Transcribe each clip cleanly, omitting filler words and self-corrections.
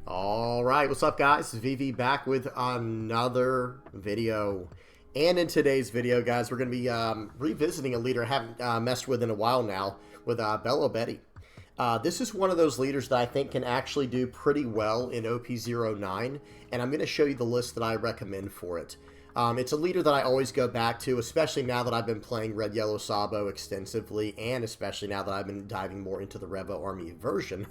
All right, what's up, guys? VV back with another video. And in today's video, guys, we're going to be revisiting a leader I haven't messed with in a while now with Belo. This is one of those leaders that I think can actually do pretty well in OP09, and I'm going to show you the list that I recommend for it. It's a leader that I always go back to, especially now that I've been playing Red Yellow Sabo extensively, and especially now that I've been diving more into the Revo Army version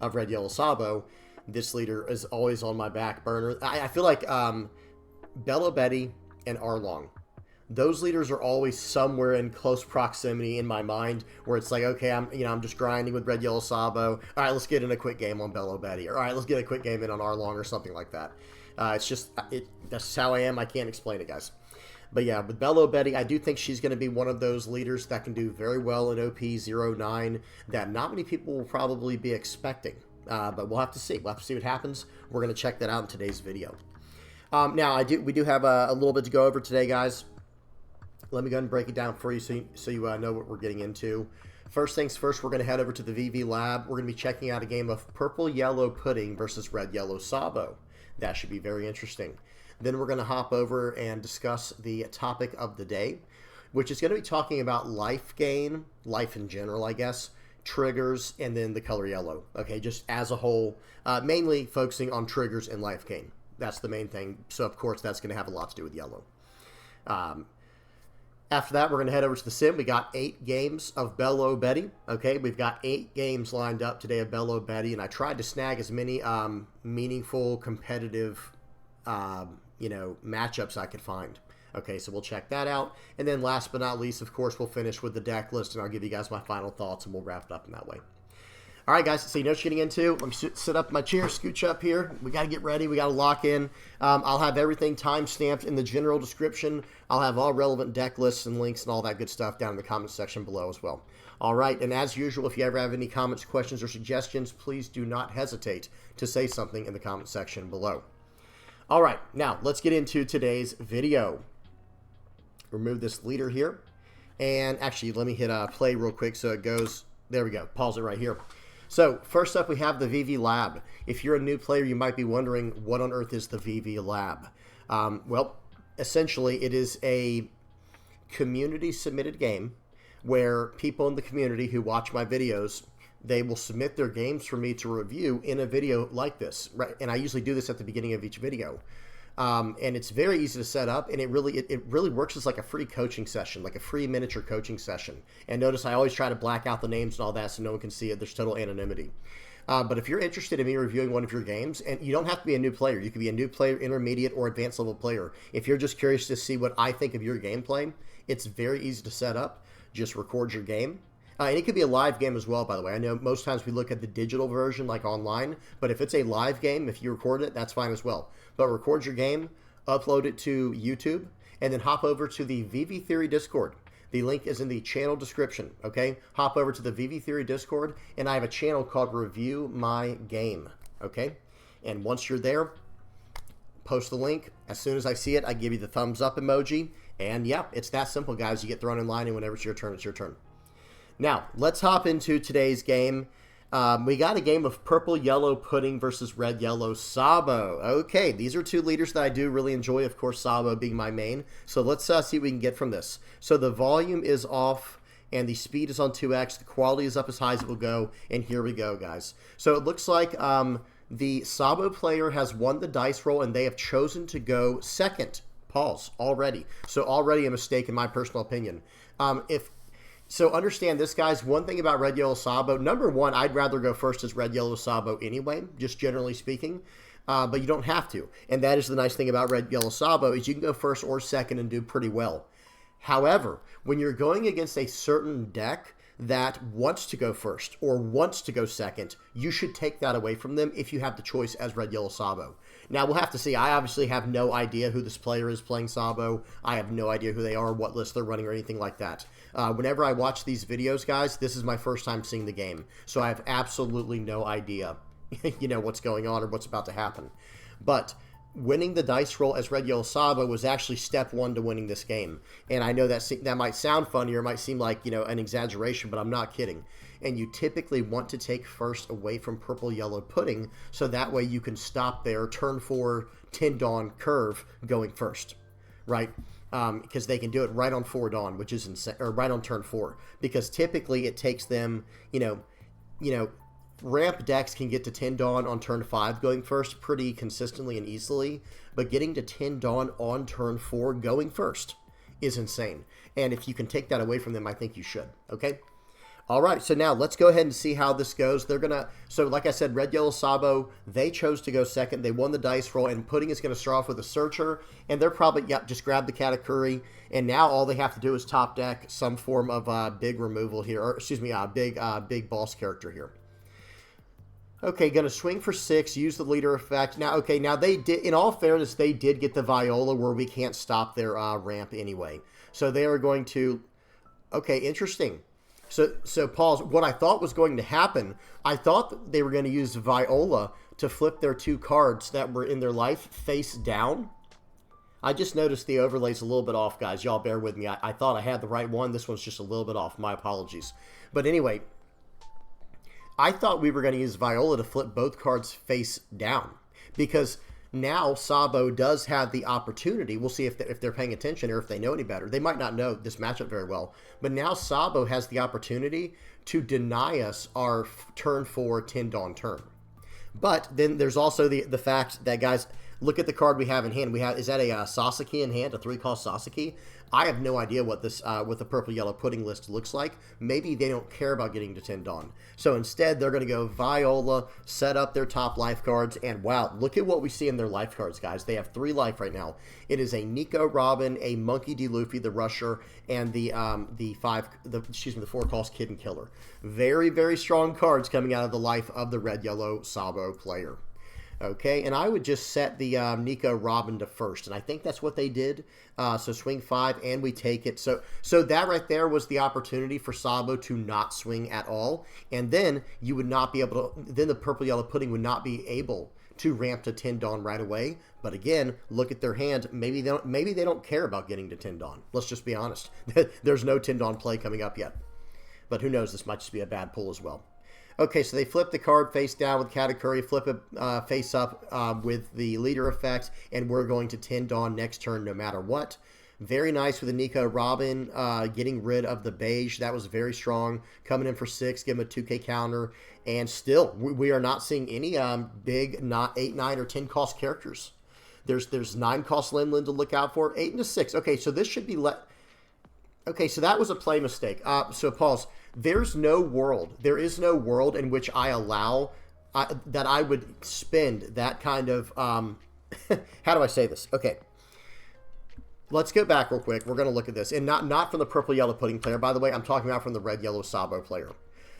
of Red Yellow Sabo. This leader is always on my back burner. I feel like Belo and Arlong, those leaders are always somewhere in close proximity in my mind, where it's like, okay, I'm just grinding with Red Yellow Sabo. All right, let's get in a quick game on Belo. Or all right, let's get a quick game in on Arlong or something like that. It's just that's how I am. I can't explain it, guys. But yeah, with Belo, I do think she's going to be one of those leaders that can do very well in OP09 that not many people will probably be expecting. But we'll have to see. We'll have to see what happens. We're going to check that out in today's video. Now, we do have a little bit to go over today, guys. Let me go ahead and break it down for you so you know what we're getting into. First things first, we're going to head over to the VV Lab. We're going to be checking out a game of Purple Yellow Pudding versus Red Yellow Sabo. That should be very interesting. Then we're going to hop over and discuss the topic of the day, which is going to be talking about life gain, life in general, I guess, triggers, and then the color yellow. Okay, just as a whole, mainly focusing on triggers and life gain. That's the main thing. So, of course, that's going to have a lot to do with yellow. After that, we're going to head over to the sim. We got 8 games of Belo. Okay, we've got 8 games lined up today of Belo, and I tried to snag as many meaningful, competitive, matchups I could find. Okay, so we'll check that out. And then last but not least, of course, we'll finish with the deck list, and I'll give you guys my final thoughts, and we'll wrap it up in that way. All right, guys, so you know what you're getting into. Let me sit up in my chair, scooch up here. We got to get ready. We got to lock in. I'll have everything time-stamped in the general description. I'll have all relevant deck lists and links and all that good stuff down in the comments section below as well. All right, and as usual, if you ever have any comments, questions, or suggestions, please do not hesitate to say something in the comment section below. All right, now let's get into today's video. Remove this leader here. And actually, let me hit play real quick so it goes. There we go. Pause it right here. So first up, we have the VV Lab. If you're a new player, you might be wondering, what on earth is the VV Lab? Well, essentially, it is a community-submitted game where people in the community who watch my videos, they will submit their games for me to review in a video like this. Right? And I usually do this at the beginning of each video. And it's very easy to set up, and it really works as like a free coaching session, like a free miniature coaching session. And notice I always try to black out the names and all that so no one can see it. There's total anonymity. But if you're interested in me reviewing one of your games, and you don't have to be a new player, you could be a new player, intermediate, or advanced level player. If you're just curious to see what I think of your gameplay, it's very easy to set up. Just record your game. And it could be a live game as well, by the way. I know most times we look at the digital version, like online, but if it's a live game, if you record it, that's fine as well. But record your game, upload it to YouTube, and then hop over to the VV Theory Discord. The link is in the channel description, okay? Hop over to the VV Theory Discord, and I have a channel called Review My Game, okay? And once you're there, post the link. As soon as I see it, I give you the thumbs up emoji. And yeah, it's that simple, guys. You get thrown in line, and whenever it's your turn, it's your turn. Now, let's hop into today's game. We got a game of Purple Yellow Pudding versus Red Yellow Sabo. Okay, these are 2 leaders that I do really enjoy, of course, Sabo being my main. So let's see what we can get from this. So the volume is off, and the speed is on 2x. The quality is up as high as it will go, and here we go, guys. So it looks like the Sabo player has won the dice roll, and they have chosen to go second. Pause. Already. So already a mistake in my personal opinion. So understand this, guys. One thing about Red Yellow Sabo, number one, I'd rather go first as Red Yellow Sabo anyway, just generally speaking, but you don't have to. And that is the nice thing about Red Yellow Sabo, is you can go first or second and do pretty well. However, when you're going against a certain deck that wants to go first or wants to go second, you should take that away from them if you have the choice as Red Yellow Sabo. Now, we'll have to see. I obviously have no idea who this player is playing Sabo. I have no idea who they are, what list they're running, or anything like that. Whenever I watch these videos, guys, this is my first time seeing the game. So I have absolutely no idea, what's going on or what's about to happen. But winning the dice roll as Red Yellow Sabo was actually step 1 to winning this game. And I know that might sound funny or it might seem like, an exaggeration, but I'm not kidding. and you typically want to take first away from purple-yellow Pudding, so that way you can stop their turn 4 10 Dawn curve going first, right? Because they can do it right on 4 Dawn, which is insane, or right on turn 4, because typically it takes them, ramp decks can get to 10 Dawn on turn 5 going first pretty consistently and easily, but getting to 10 Dawn on turn 4 going first is insane. And if you can take that away from them, I think you should. Okay? All right, so now let's go ahead and see how this goes. They're going to, so like I said, Red, Yellow, Sabo, they chose to go second. They won the dice roll, and Pudding is going to start off with a Searcher, and they're probably, just grab the Katakuri, and now all they have to do is top deck some form of big removal here, or excuse me, big boss character here. Okay, going to swing for 6, use the leader effect. Now, okay, now they did, in all fairness, they did get the Viola where we can't stop their ramp anyway. So they are going to, okay, interesting. So pause, what I thought was going to happen, I thought that they were going to use Viola to flip their 2 cards that were in their life face down. I just noticed the overlay's a little bit off, guys. Y'all bear with me. I thought I had the right one. This one's just a little bit off. My apologies. But anyway, I thought we were going to use Viola to flip both cards face down, because now Sabo does have the opportunity. We'll see if they're paying attention or if they know any better. They might not know this matchup very well, but now Sabo has the opportunity to deny us our turn 4 10 Dawn turn. But then there's also the fact that, guys, look at the card we have in hand. Is that a Sasaki in hand, a 3-cost Sasaki? I have no idea what this what the purple-yellow Pudding list looks like. Maybe they don't care about getting to 10 Dawn. So instead, they're going to go Viola, set up their top life cards, and wow, look at what we see in their life cards, guys. They have 3 life right now. It is a Nico Robin, a Monkey D. Luffy, the Rusher, and the 4-cost Kid and Killer. Very, very strong cards coming out of the life of the Red-Yellow Sabo player. Okay, and I would just set the Nico Robin to first, and I think that's what they did. So swing 5, and we take it. So that right there was the opportunity for Sabo to not swing at all, and then you would not be able to. Then the purple-yellow Pudding would not be able to ramp to 10 Dawn right away. But again, look at their hand. Maybe they don't care about getting to 10 Dawn. Let's just be honest. There's no 10 Dawn play coming up yet. But who knows? This might just be a bad pull as well. Okay, so they flip the card face down with Katakuri, flip it face up with the leader effect, and we're going to 10 Dawn next turn no matter what. Very nice with the Nico Robin, getting rid of the beige. That was very strong. Coming in for 6, give him a 2K counter. And still, we are not seeing any big 8, 9, or 10 cost characters. There's 9 cost Linlin to look out for, 8 and a 6. Okay, so this should be Okay, so that was a play mistake. So pause. There is no world in which I allow that I would spend that kind of, how do I say this? Okay, let's go back real quick. We're going to look at this, and not from the purple-yellow Pudding player, by the way. I'm talking about from the red-yellow Sabo player.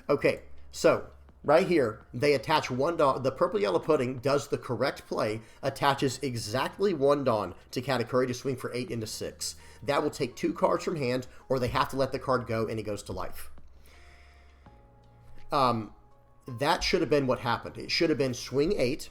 Okay, so right here, they attach 1 Dawn. The purple-yellow Pudding does the correct play, attaches exactly 1 Dawn to Katakuri to swing for 8 into 6. That will take 2 cards from hand, or they have to let the card go, and it goes to life. That should have been what happened. It should have been swing 8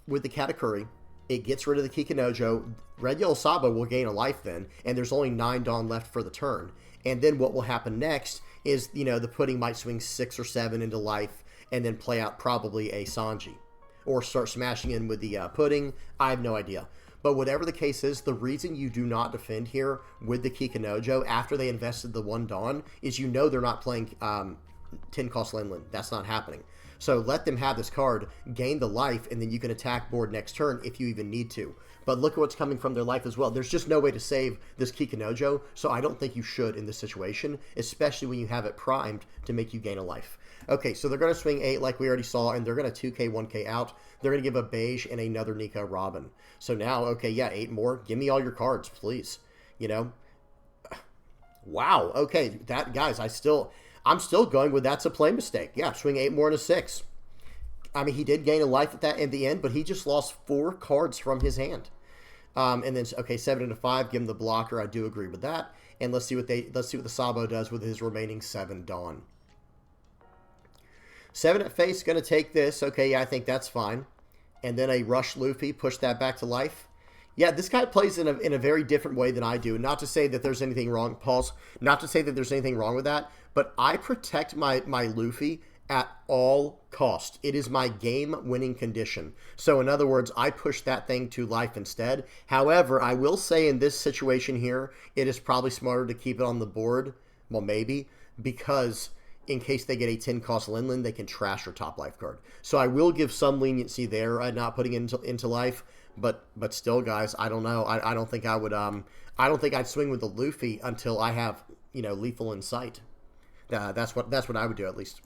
with the Katakuri. It gets rid of the Kikinojo. Red Yellow Sabo will gain a life then, and there's only 9 Dawn left for the turn. And then what will happen next is, the Pudding might swing 6 or 7 into life, and then play out probably a Sanji. Or start smashing in with the Pudding. I have no idea. But whatever the case is, the reason you do not defend here with the Kikinojo after they invested the 1 Dawn is they're not playing 10 cost Linlin. That's not happening. So let them have this card, gain the life, and then you can attack board next turn if you even need to. But look at what's coming from their life as well. There's just no way to save this Kikinojo, so I don't think you should in this situation, especially when you have it primed to make you gain a life. Okay, so they're going to swing 8 like we already saw, and they're going to 2K, 1K out. They're going to give a beige and another Nico Robin. So now, okay, yeah, 8 more. Give me all your cards, please. Wow, okay, guys, I'm still going with that's a play mistake. Yeah, swing 8 more and a 6. I mean, he did gain a life at the end, but he just lost 4 cards from his hand. And then, okay, 7 and a 5, give him the blocker. I do agree with that. And let's see what the Sabo does with his remaining 7 Dawn. 7 at face, going to take this. Okay, yeah, I think that's fine. And then a Rush Luffy, push that back to life. Yeah, this guy plays in a very different way than I do. Not to say that there's anything wrong, Pauls. Not to say that there's anything wrong with that, but I protect my Luffy at all cost. It is my game-winning condition. So in other words, I push that thing to life instead. However, I will say in this situation here, it is probably smarter to keep it on the board. Well, maybe, because in case they get a 10-cost Linlin, they can trash your top life card. So I will give some leniency there, not putting it into life. But still, guys, I don't know. I don't think I would. I don't think I'd swing with the Luffy until I have lethal in sight. That's what I would do at least.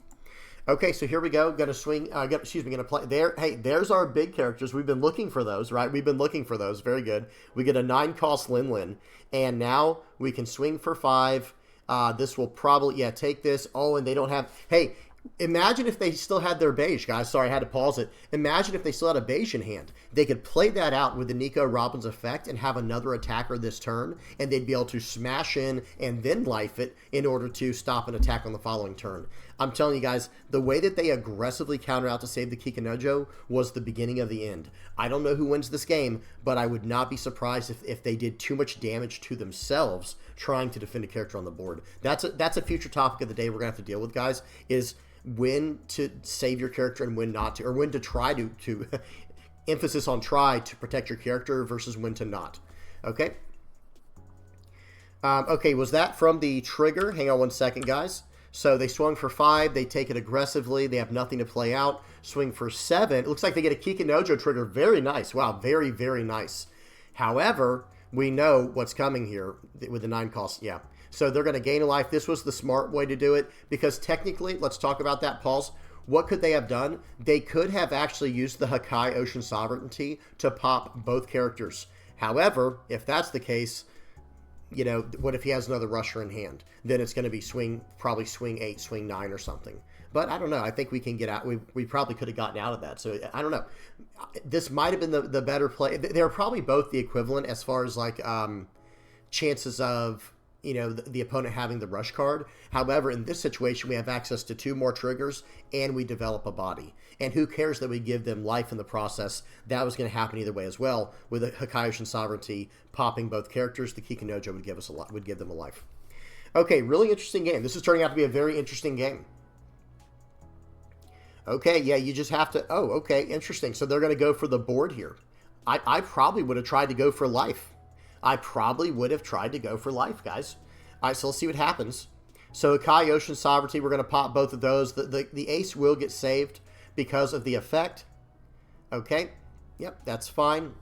Okay, so here we go. Gonna swing. Gonna play there. Hey, there's our big characters. We've been looking for those, right? We've been looking for those. Very good. We get a 9-cost Linlin, and now we can swing for 5. This will probably take this. Oh, and they don't have. Hey. Imagine if they still had their beige, guys. Sorry, I had to pause it. Imagine if they still had a beige in hand. They could play that out with the Nico Robbins effect and have another attacker this turn, and they'd be able to smash in and then life it in order to stop an attack on the following turn. I'm telling you guys, the way that they aggressively counter out to save the Kikinojo was the beginning of the end. I don't know who wins this game, but I would not be surprised if they did too much damage to themselves trying to defend a character on the board. That's a future topic of the day we're going to have to deal with, guys, is when to save your character and when not to, or when to try to emphasis on try to protect your character versus when to not. Okay. Okay, was that from the trigger? Hang on one second, guys. So they swung for 5. They take it aggressively. They have nothing to play out. Swing for 7. It looks like they get a Kikinojo trigger. Very nice. Wow, very, very nice. However, we know what's coming here with the 9 cost. Yeah. So they're going to gain a life. This was the smart way to do it because technically, let's talk about that, Pauls. What could they have done? They could have actually used the Hakai Ocean Sovereignty to pop both characters. However, if that's the case, what if he has another rusher in hand? Then it's going to be probably swing 8, swing 9 or something. But I don't know. I think we can get out. We probably could have gotten out of that. So I don't know. This might have been the better play. They're probably both the equivalent as far as like chances of the opponent having the rush card. However, in this situation, we have access to 2 more triggers, and we develop a body. And who cares that we give them life in the process? That was going to happen either way as well. With a Hakai Ocean Sovereignty popping both characters, the Kikinojo would give them a life. Okay, really interesting game. This is turning out to be a very interesting game. Okay, yeah, you just have to... Oh, okay, interesting. So they're going to go for the board here. I probably would have tried to go for life. I probably would have tried to go for life, guys. All right, so let's see what happens. So Hakai Ocean Sovereignty, we're going to pop both of those. The ace will get saved because of the effect. Okay, yep, that's fine.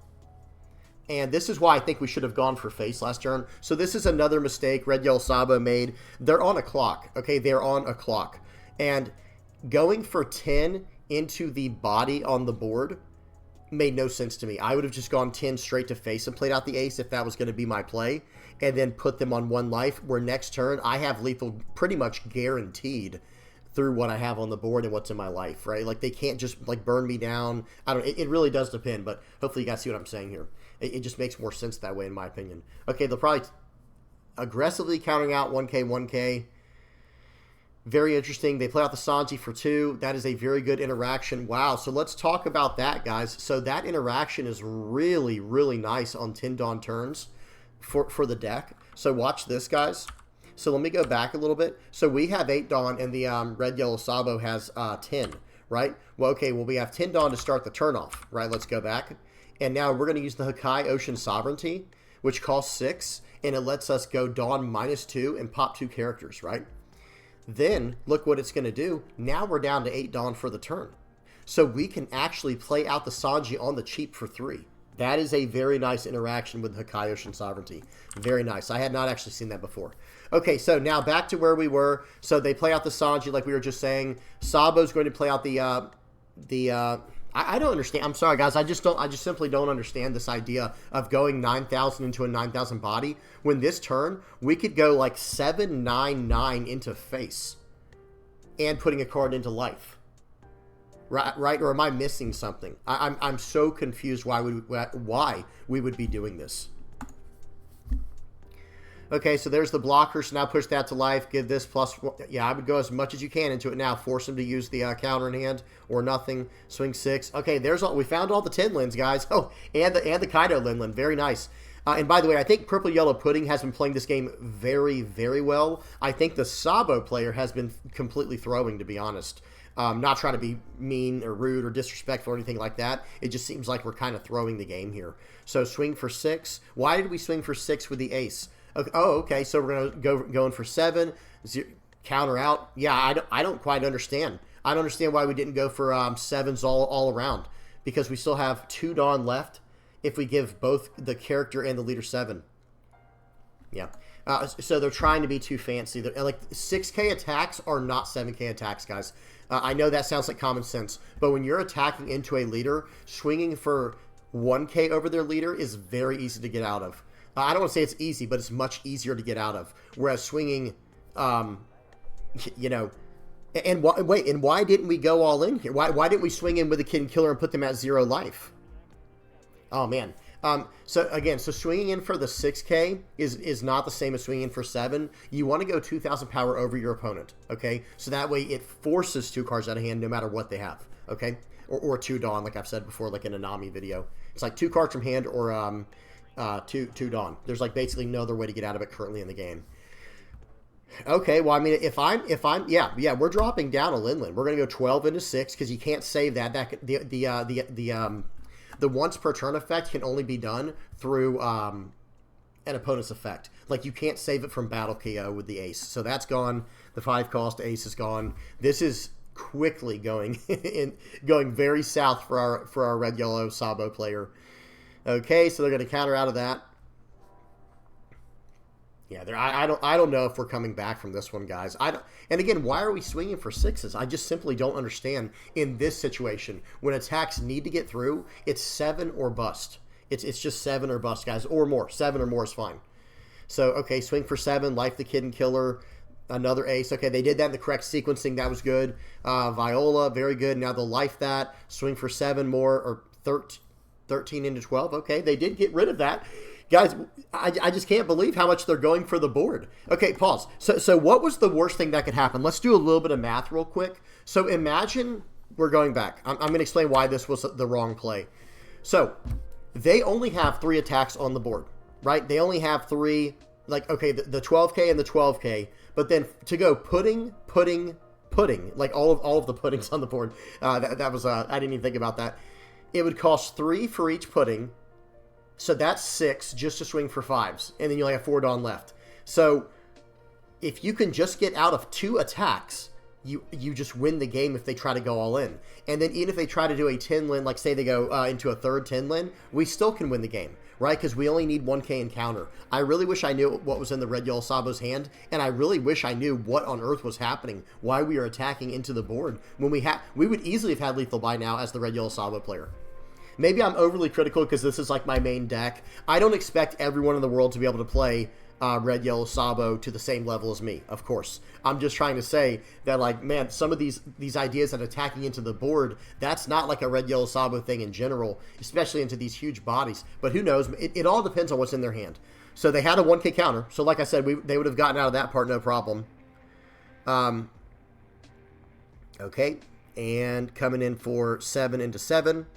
And this is why I think we should have gone for face last turn. So this is another mistake Red Yellow Sabo made. They're on a clock, okay? They're on a clock. And going for 10 into the body on the board made no sense to me. I would have just gone 10 straight to face and played out the ace if that was going to be my play, and then put them on 1 life, where next turn I have lethal pretty much guaranteed through what I have on the board and what's in my life, right? Like, they can't just, like, burn me down. I don't, it really does depend, but hopefully you guys see what I'm saying here. It just makes more sense that way, in my opinion. Okay, they'll probably aggressively counting out 1K, 1K. Very interesting. They play out the Sanji for 2. That is a very good interaction. Wow. So let's talk about that, guys. So that interaction is really, really nice on 10 Dawn turns for the deck. So watch this, guys. So let me go back a little bit. So we have 8 Dawn and the Red Yellow Sabo has 10, right? Well, okay. Well, we have 10 Dawn to start the turn off, right? Let's go back. And now we're going to use the Hakai Ocean Sovereignty, which costs 6, and it lets us go Dawn -2 and pop 2 characters, right? Then, look what it's going to do. Now we're down to 8 Dawn for the turn. So we can actually play out the Sanji on the cheap for 3. That is a very nice interaction with Hakai Ocean Sovereignty. Very nice. I had not actually seen that before. Okay, so now back to where we were. So they play out the Sanji like we were just saying. Sabo's going to play out I don't understand. I'm sorry, guys. I just simply don't understand this idea of going 9,000 into a 9,000 body. When this turn, we could go like 799 into face and putting a card into life. Right? Or am I missing something? I'm so confused why we would be doing this. Okay, so there's the blocker. So now push that to life. Give this plus one. Yeah, I would go as much as you can into it now. Force him to use the counter in hand or nothing. Swing 6. Okay, there's all. We found all the Tinlins, guys. Oh, and the Kaido Linlin. Very nice. And by the way, I think Purple Yellow Pudding has been playing this game very, very well. I think the Sabo player has been completely throwing, to be honest. Not trying to be mean or rude or disrespectful or anything like that. It just seems like we're kind of throwing the game here. So swing for 6. Why did we swing for 6 with the ace? Okay, oh, okay. So we're gonna go in for 7. Counter out. Yeah, I don't quite understand. I don't understand why we didn't go for 7s all around, because we still have 2 Dawn left if we give both the character and the leader 7. Yeah. So they're trying to be too fancy. They're, like 6K attacks are not 7K attacks, guys. I know that sounds like common sense, but when you're attacking into a leader, swinging for 1K over their leader is very easy to get out of. I don't want to say it's easy, but it's much easier to get out of. Whereas swinging, you know, and why didn't we go all in here? Why didn't we swing in with the Kid Killer and put them at 0 life? Oh, man. So again, swinging in for the 6K is not the same as swinging in for 7. You want to go 2,000 power over your opponent, okay? So that way it forces 2 cards out of hand no matter what they have, okay? Or 2 Dawn, like I've said before, like in a Nami video. It's like 2 cards from hand or 2 Dawn. There's like basically no other way to get out of it currently in the game. Okay, well, I mean, if I'm, yeah, we're dropping down a Linlin. We're gonna go 12 into 6 because you can't save that. The once per turn effect can only be done through an opponent's effect. Like you can't save it from battle KO with the ace. So that's gone. The 5 cost ace is gone. This is quickly going going very south for our red yellow Sabo player. Okay, so they're going to counter out of that. Yeah, I don't know if we're coming back from this one, guys. And again, why are we swinging for 6s? I just simply don't understand in this situation. When attacks need to get through, it's 7 or bust. It's just 7 or bust, guys, or more. 7 or more is fine. So, okay, swing for 7, life the Kid and Killer, another ace. Okay, they did that in the correct sequencing. That was good. Viola, very good. Now they'll life that. Swing for 7 more, or 13 into 12. Okay, they did get rid of that. Guys, I just can't believe how much they're going for the board. Okay, pause. So what was the worst thing that could happen? Let's do a little bit of math real quick. So imagine we're going back. I'm going to explain why this was the wrong play. So they only have 3 attacks on the board, right? They only have 3, like, okay, the 12K and the 12K. But then to go pudding, like all of the puddings on the board, that was, I didn't even think about that. It would cost 3 for each pudding. So that's 6 just to swing for 5s. And then you only have 4 Dawn left. So if you can just get out of 2 attacks, you just win the game if they try to go all in. And then even if they try to do a Tinlin, like say they go into a 3rd Tinlin, we still can win the game, right? Because we only need 1K in counter. I really wish I knew what was in the red yellow Sabo's hand, and I really wish I knew what on earth was happening, why we are attacking into the board when we would easily have had lethal by now as the red yellow Sabo player. Maybe I'm overly critical because this is like my main deck. I don't expect everyone in the world to be able to play red, yellow, Sabo to the same level as me, of course. I'm just trying to say that, like, man, some of these ideas that attacking into the board, that's not like a red, yellow, Sabo thing in general, especially into these huge bodies. But who knows? It all depends on what's in their hand. So they had a 1K counter. So like I said, they would have gotten out of that part no problem. Okay, and coming in for 7 into 7.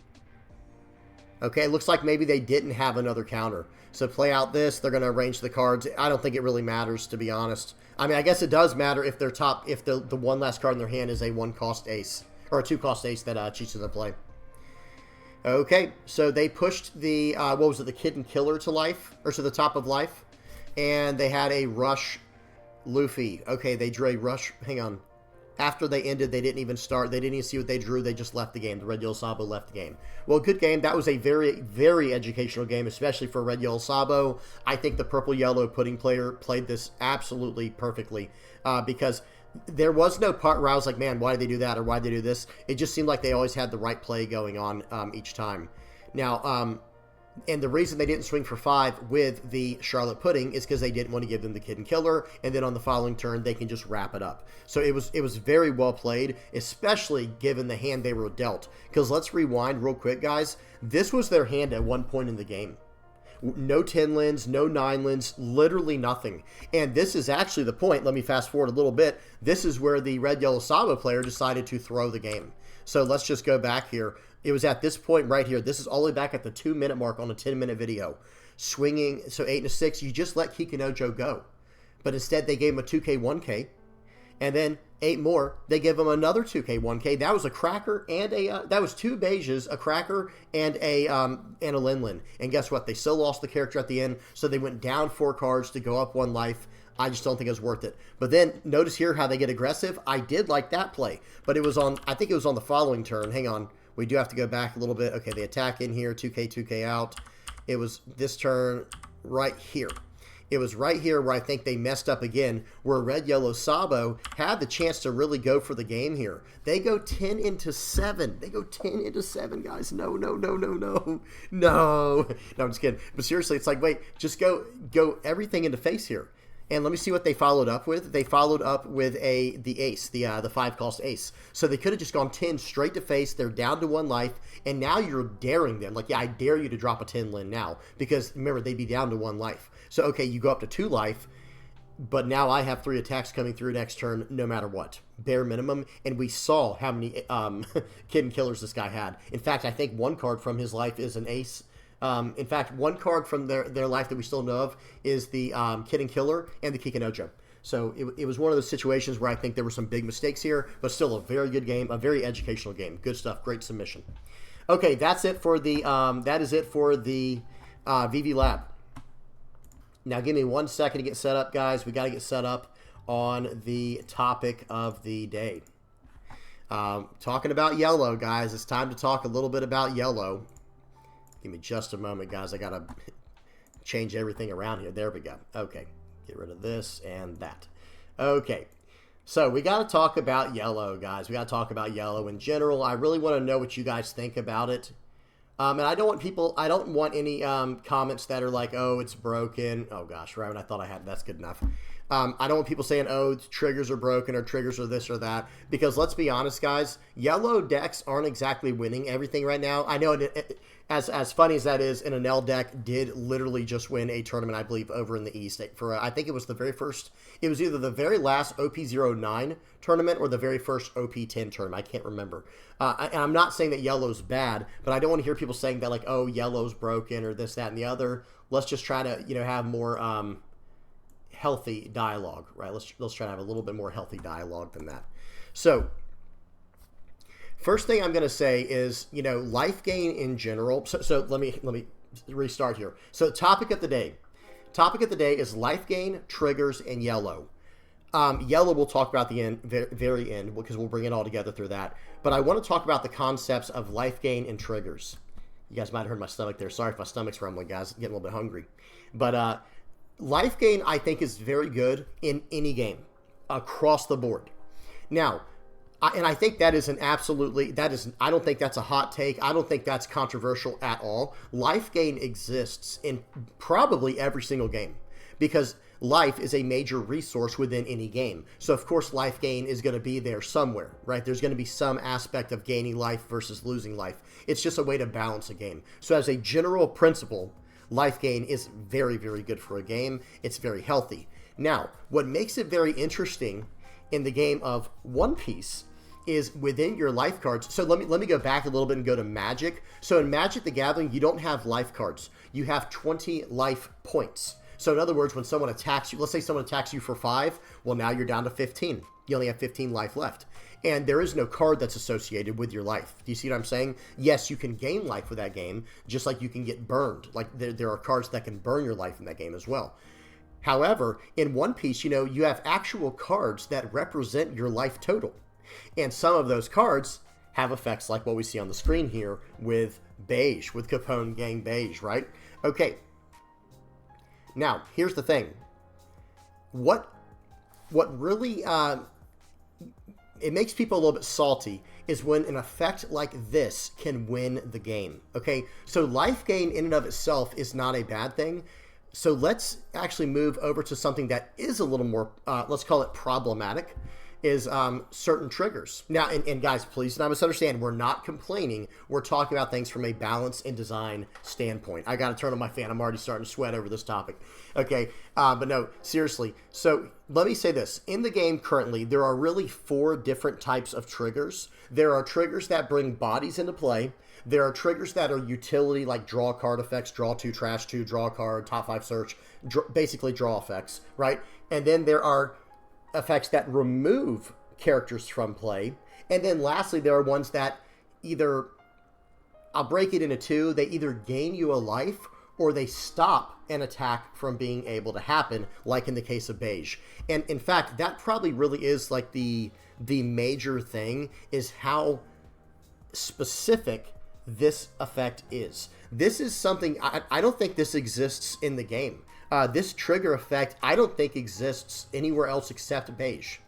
Okay, it looks like maybe they didn't have another counter. So play out this. They're going to arrange the cards. I don't think it really matters, to be honest. I mean, I guess it does matter if they're if the one last card in their hand is a 1-cost ace. Or a 2-cost ace that cheats in the play. Okay, so they pushed the, what was it, the Kid and Killer to life? Or to the top of life. And they had a Rush Luffy. Okay, they drew a Rush, hang on. After they ended, they didn't even start. They didn't even see what they drew. They just left the game. The Red Yellow Sabo left the game. Well, good game. That was a very, very educational game, especially for Red Yellow Sabo. I think the Purple Yellow Pudding player played this absolutely perfectly because there was no part where I was like, man, why did they do that or why did they do this? It just seemed like they always had the right play going on each time. Now, and the reason they didn't swing for 5 with the Charlotte Pudding is because they didn't want to give them the Kid and Killer, and then on the following turn, they can just wrap it up. So it was very well played, especially given the hand they were dealt. Because let's rewind real quick, guys. This was their hand at one point in the game. No 10 lins, no 9 lins, literally nothing. And this is actually the point. Let me fast forward a little bit. This is where the red yellow Sabo player decided to throw the game. So let's just go back here. It was at this point right here. This is all the way back at the 2-minute mark on a 10-minute video. Swinging, so 8 and a 6, you just let Kikinojo go. But instead they gave him a 2K, 1K. And then 8 more, they give him another 2K, 1K. That was a cracker and that was 2 beiges, a cracker and a Linlin. And guess what? They still lost the character at the end, so they went down 4 cards to go up 1 life. I just don't think it was worth it. But then notice here how they get aggressive. I did like that play, but it was on, I think it was on the following turn. Hang on. We do have to go back a little bit. Okay, they attack in here, 2K, 2K out. It was this turn right here. It was right here where I think they messed up again, where red yellow Sabo had the chance to really go for the game here. They go 10 into 7. They go 10 into 7, guys. No. No, I'm just kidding. But seriously, it's like, wait, just go everything into face here. And let me see what they followed up with. They followed up with the ace, the 5-cost ace. So they could have just gone 10 straight to face. They're down to 1 life, and now you're daring them. Like, yeah, I dare you to drop a 10 lin now, because remember, they'd be down to 1 life. So, okay, you go up to 2 life, but now I have 3 attacks coming through next turn no matter what. Bare minimum, and we saw how many kid killers this guy had. In fact, I think 1 card from his life is an ace. In fact, 1 card from their life that we still know of is the Kid and Killer and the Kikinojo. So it was one of those situations where I think there were some big mistakes here, but still a very good game, a very educational game. Good stuff, great submission. Okay, that's it for the VV Lab. Now give me 1 second to get set up, guys. We got to get set up on the topic of the day. Talking about yellow, guys. It's time to talk a little bit about yellow. Give me just a moment, guys. I got to change everything around here. There we go. Okay. Get rid of this and that. Okay. So we got to talk about yellow, guys. We got to talk about yellow in general. I really want to know what you guys think about it. And I don't want any comments that are like, oh, it's broken. Oh, gosh, right when I thought I had, that's good enough. I don't want people saying, oh, triggers are broken or triggers are this or that. Because let's be honest, guys, yellow decks aren't exactly winning everything right now. I know as funny as that is, an NL deck did literally just win a tournament, I believe, over in the East. For I think it was the very first, it was either the very last OP09 tournament or the very first OP10 tournament. I can't remember. And I'm not saying that yellow's bad, but I don't want to hear people saying that like, oh, yellow's broken or this, that, and the other. Let's just try to, have more healthy dialogue, right? Let's try to have a little bit more healthy dialogue than that. So first thing I'm going to say is, life gain in general. So let me restart here. So topic of the day is life gain, triggers, and yellow. Yellow we'll talk about the end, very end, because we'll bring it all together through that. But I want to talk about the concepts of life gain and triggers. You guys might have heard my stomach there. Sorry if my stomach's rumbling, guys. I'm getting a little bit hungry. But life gain, I think, is very good in any game across the board. Now, I think that is I don't think that's a hot take. I don't think that's controversial at all. Life gain exists in probably every single game because life is a major resource within any game. So, of course, life gain is going to be there somewhere, right? There's going to be some aspect of gaining life versus losing life. It's just a way to balance a game. So, as a general principle, life gain is very, very good for a game. It's very healthy. Now, what makes it very interesting in the game of One Piece is within your life cards. So let me go back a little bit and go to Magic. So in Magic the Gathering, you don't have life cards. You have 20 life points. So in other words, when someone attacks you, let's say someone attacks you for 5, well, now you're down to 15. You only have 15 life left. And there is no card that's associated with your life. Do you see what I'm saying? Yes, you can gain life with that game, just like you can get burned. Like there are cards that can burn your life in that game as well. However, in One Piece, you have actual cards that represent your life total. And some of those cards have effects like what we see on the screen here with Beige, with Capone Gang Beige, right? Okay. Now, here's the thing. What really it makes people a little bit salty is when an effect like this can win the game, okay? So life gain in and of itself is not a bad thing. So let's actually move over to something that is a little more, let's call it problematic. is certain triggers. Now, and guys, please not misunderstand. We're not complaining. We're talking about things from a balance and design standpoint. I got to turn on my fan. I'm already starting to sweat over this topic. Okay, but no, seriously. So let me say this. In the game currently, there are really 4 different types of triggers. There are triggers that bring bodies into play. There are triggers that are utility, like draw card effects, draw 2, trash 2, draw a card, top 5 search, basically draw effects, right? And then there are effects that remove characters from play. And then lastly, there are ones that either, I'll break it into 2, they either gain you a life or they stop an attack from being able to happen, like in the case of beige. And in fact, that probably really is like the major thing, is how specific this effect is. This is something, I don't think this exists in the game. This trigger effect, I don't think exists anywhere else except beige.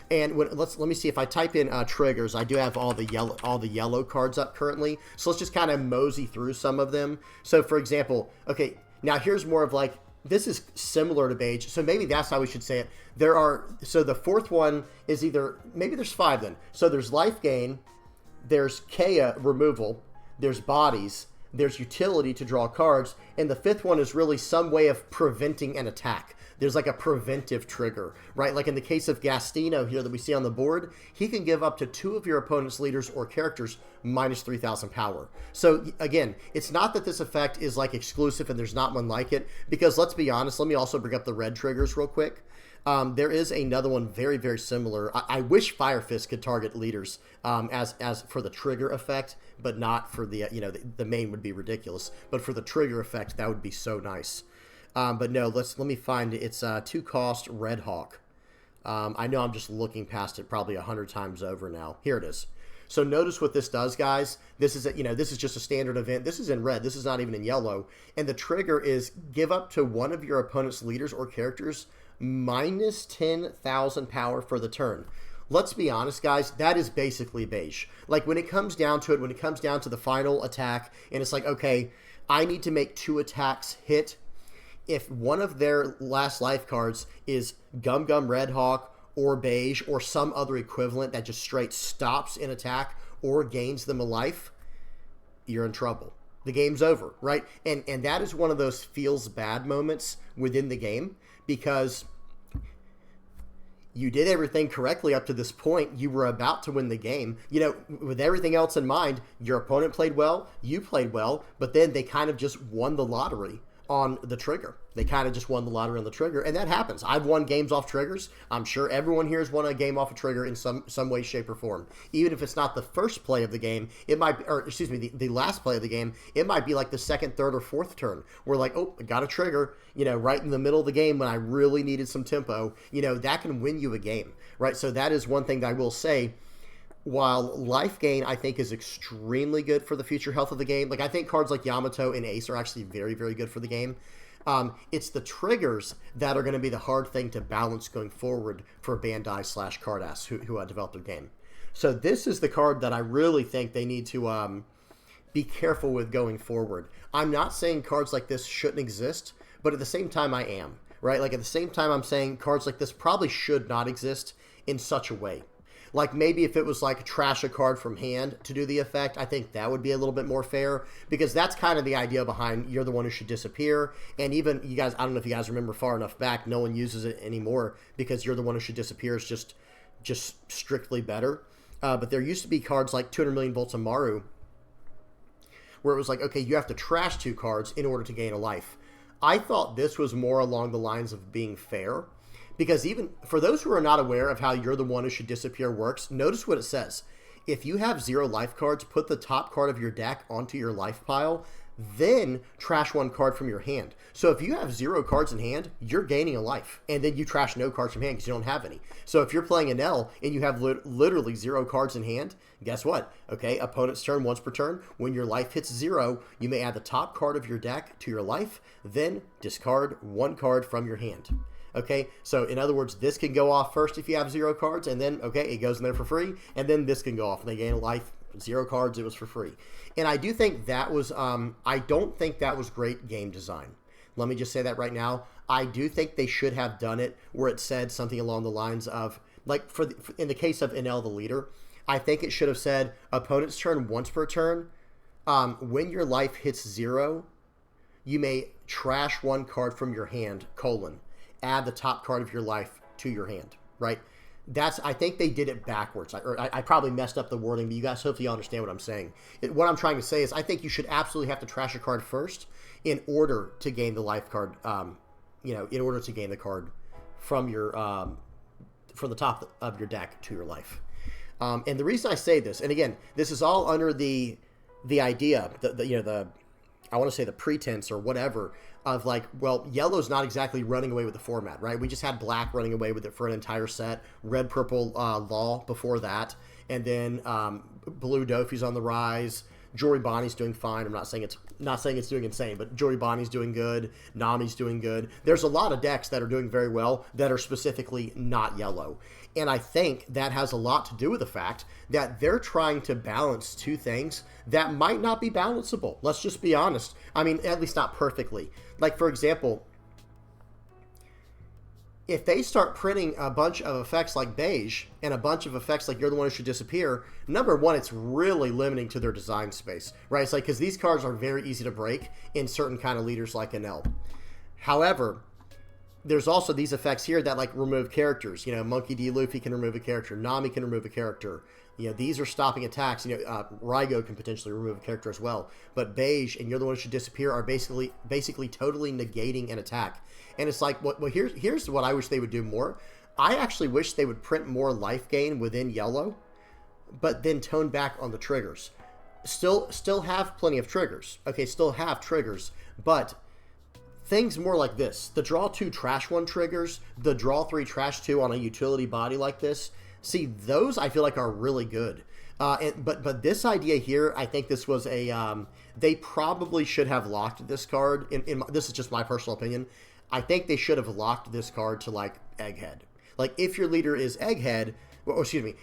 And let me see if I type in triggers. I do have all the yellow cards up currently. So let's just kind of mosey through some of them. So for example, okay, now here's more of like, this is similar to beige, so maybe that's how we should say it. So the 4th one is either, maybe there's 5 then. So there's life gain, there's Kea removal, there's bodies, there's utility to draw cards, and the 5th one is really some way of preventing an attack. There's like a preventive trigger, right? Like in the case of Gastino here that we see on the board, he can give up to 2 of your opponent's leaders or characters minus 3,000 power. So again, it's not that this effect is like exclusive and there's not one like it, because let's be honest, let me also bring up the red triggers real quick. There is another one very, very similar. I wish Fire Fist could target leaders as for the trigger effect, but not for the, the main would be ridiculous. But for the trigger effect, that would be so nice. But no, let me find it. It's 2 cost Red Hawk. I know I'm just looking past it probably 100 times over now. Here it is. So notice what this does, guys. This is this is just a standard event. This is in red. This is not even in yellow. And the trigger is give up to one of your opponent's leaders or characters minus 10,000 power for the turn. Let's be honest, guys, that is basically beige. Like when it comes down to it, when it comes down to the final attack, and it's like, okay, I need to make 2 attacks hit. If one of their last life cards is Gum Gum Red Hawk or beige or some other equivalent that just straight stops an attack or gains them a life, you're in trouble. The game's over, right? And that is one of those feels bad moments within the game, because you did everything correctly up to this point. You were about to win the game. With everything else in mind, your opponent played well, you played well, but then they kind of just won the lottery on the trigger. They kind of just won the lottery on the trigger, and that happens. I've won games off triggers. I'm sure everyone here has won a game off a trigger in some way, shape, or form. Even if it's not the first play of the game, it might, or excuse me, the last play of the game, it might be like the 2nd, 3rd, or 4th turn. We're like, oh, I got a trigger, right in the middle of the game when I really needed some tempo. That can win you a game, right? So that is one thing that I will say. While life gain, I think, is extremely good for the future health of the game. Like, I think cards like Yamato and Ace are actually very, very good for the game. It's the triggers that are going to be the hard thing to balance going forward for Bandai/Cardass, who developed their game. So this is the card that I really think they need to be careful with going forward. I'm not saying cards like this shouldn't exist, but at the same time I am, right? Like, at the same time I'm saying cards like this probably should not exist in such a way. Like, maybe if it was like trash a card from hand to do the effect, I think that would be a little bit more fair, because that's kind of the idea behind you're the one who should disappear. And even you guys, I don't know if you guys remember far enough back, no one uses it anymore because you're the one who should disappear is just strictly better. But there used to be cards like 200 million volts of Maru where it was like, okay, you have to trash 2 cards in order to gain a life. I thought this was more along the lines of being fair. Because even for those who are not aware of how you're the one who should disappear works, notice what it says. If you have 0 life cards, put the top card of your deck onto your life pile, then trash 1 card from your hand. So if you have 0 cards in hand, you're gaining a life. And then you trash no cards from hand because you don't have any. So if you're playing an L and you have literally 0 cards in hand, guess what? Okay, opponent's turn once per turn. When your life hits 0, you may add the top card of your deck to your life, then discard 1 card from your hand. Okay, so in other words, this can go off first if you have 0 cards, and then, okay, it goes in there for free, and then this can go off, and they gain a life, 0 cards, it was for free. And I do think that was, I don't think that was great game design. Let me just say that right now. I do think they should have done it where it said something along the lines of, like in the case of NL the leader, I think it should have said opponent's turn once per turn. When your life hits 0, you may trash 1 card from your hand, add the top card of your life to your hand, right? I think they did it backwards. I probably messed up the wording, but you guys hopefully understand what I'm saying. What I'm trying to say is I think you should absolutely have to trash a card first in order to gain the life card, in order to gain the card from your from the top of your deck to your life. And the reason I say this, and again, this is all under the idea, I want to say the pretense or whatever of like, well, yellow's not exactly running away with the format, right? We just had black running away with it for an entire set, red, purple, law before that, and then blue Doffy's on the rise. Jory Bonnie's doing fine. I'm not saying it's doing insane, but Jory Bonnie's doing good. Nami's doing good. There's a lot of decks that are doing very well that are specifically not yellow. And I think that has a lot to do with the fact that they're trying to balance two things that might not be balanceable. Let's just be honest. I mean, at least not perfectly. Like, for example, if they start printing a bunch of effects like beige and a bunch of effects like you're the one who should disappear, number one, it's really limiting to their design space, right? It's like, because these cards are very easy to break in certain kind of leaders like NL. However, there's also these effects here that like remove characters. Monkey D. Luffy can remove a character. Nami can remove a character. These are stopping attacks. Rygo can potentially remove a character as well. But beige and you're the one who should disappear are basically totally negating an attack. And it's like, here's what I wish they would do more. I actually wish they would print more life gain within yellow, but then tone back on the triggers. Still have plenty of triggers. Okay, still have triggers, but things more like this. The draw 2, trash 1 triggers, the draw 3, trash 2 on a utility body like this. See, those I feel like are really good. But this idea here, I think this was they probably should have locked this card. This is just my personal opinion. I think they should have locked this card to like Egghead. Like if your leader is Egghead,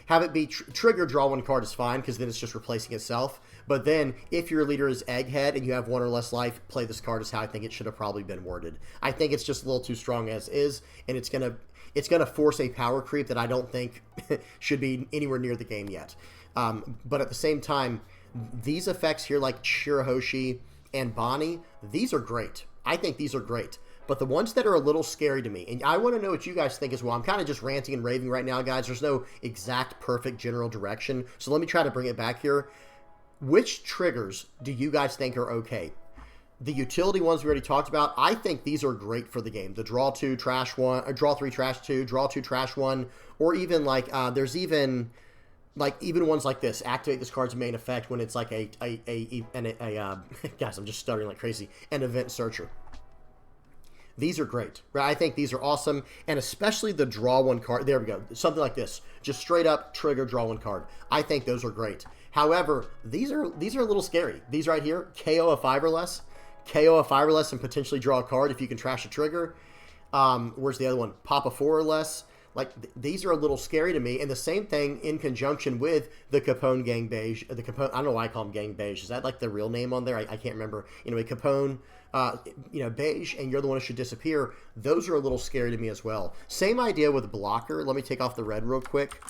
have it be trigger draw 1 card is fine because then it's just replacing itself. But then if your leader is Egghead and you have 1 or less life, play this card is how I think it should have probably been worded. I think it's just a little too strong as is, and it's gonna force a power creep that I don't think should be anywhere near the game yet. But at the same time, these effects here like Shirahoshi and Bonnie, these are great. I think these are great. But the ones that are a little scary to me, and I want to know what you guys think as well. I'm kind of just ranting and raving right now, guys. There's no exact, perfect general direction. So let me try to bring it back here. Which triggers do you guys think are okay? The utility ones we already talked about, I think these are great for the game. The draw 2, trash 1, or draw 3, trash 2, draw 2, trash 1, or even like, there's even ones like this. Activate this card's main effect when it's like guys, I'm just stuttering like crazy. An event searcher. These are great, right? I think these are awesome, and especially the draw 1 card. There we go. Something like this. Just straight up trigger draw 1 card. I think those are great. However, these are a little scary. These right here, KO a 5 or less. KO a 5 or less and potentially draw a card if you can trash a trigger. Where's the other one? Pop a 4 or less. Like, these are a little scary to me. And the same thing in conjunction with the Capone Gang Beige. I don't know why I call them Gang Beige. Is that like the real name on there? I can't remember. Anyway, Capone, Beige, and you're the one who should disappear. Those are a little scary to me as well. Same idea with Blocker. Let me take off the red real quick.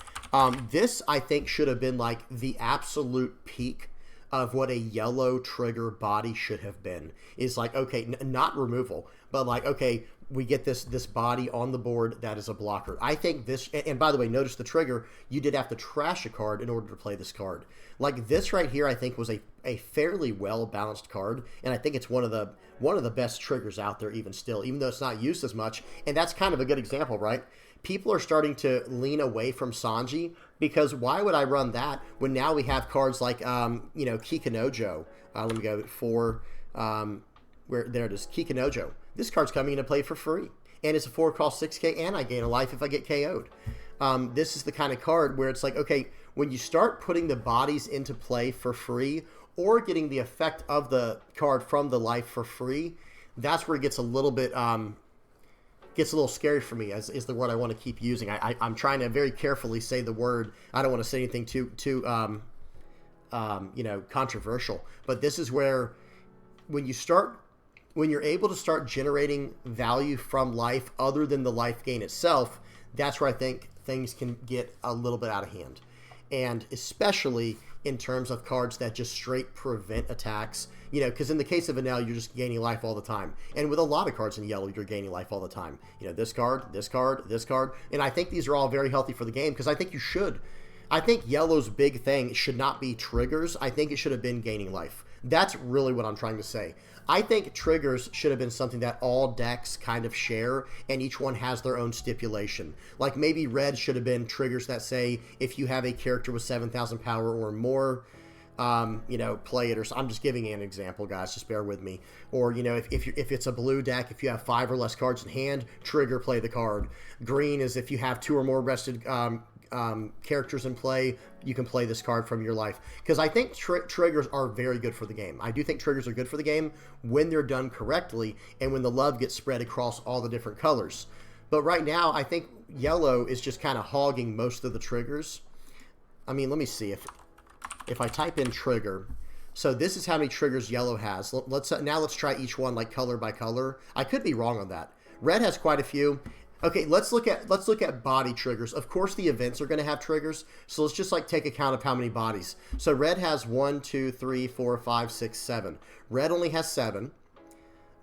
This, I think, should have been like the absolute peak of what a yellow trigger body should have been. Is like, okay, not removal, but like, okay, we get this body on the board that is a blocker. I think this, and by the way, notice the trigger, you did have to trash a card in order to play this card. Like this right here, I think was a fairly well-balanced card, and I think it's one of the best triggers out there even still, even though it's not used as much, and that's kind of a good example, right? People are starting to lean away from Sanji, because why would I run that when now we have cards like, Kikanojo. Let me go for, there it is, Kikanojo. This card's coming into play for free, and it's a 4 cost 6k, and I gain a life if I get KO'd. This is the kind of card where it's like, okay, when you start putting the bodies into play for free, or getting the effect of the card from the life for free, that's where it gets a little bit, gets a little scary for me, is the word I want to keep using. I'm trying to very carefully say the word. I don't want to say anything too controversial, but this is where when you're able to start generating value from life other than the life gain itself, that's where I think things can get a little bit out of hand. And especially in terms of cards that just straight prevent attacks, you know, because in the case of Vanilla, you're just gaining life all the time. And with a lot of cards in yellow, you're gaining life all the time. You know, this card, this card, this card. And I think these are all very healthy for the game, because I think you should. I think yellow's big thing should not be triggers. I think it should have been gaining life. That's really what I'm trying to say. I think triggers should have been something that all decks kind of share, and each one has their own stipulation. Like maybe red should have been triggers that say if you have a character with 7,000 power or more, you know, play it. Or I'm just giving you an example, guys. Just bear with me. Or, you know, if it's a blue deck, if you have 5 or less cards in hand, trigger, play the card. Green is if you have 2 or more rested characters in play, you can play this card from your life. Because I think triggers are very good for the game. I do think triggers are good for the game when they're done correctly and when the love gets spread across all the different colors. But right now, I think yellow is just kind of hogging most of the triggers. I mean, let me see if I type in trigger. So this is how many triggers yellow has. Now let's try each one like color by color. I could be wrong on that. Red has quite a few. Okay, let's look at body triggers. Of course, the events are going to have triggers, so let's just like take account of how many bodies. So red has 1, 2, 3, 4, 5, 6, 7. Red only has 7.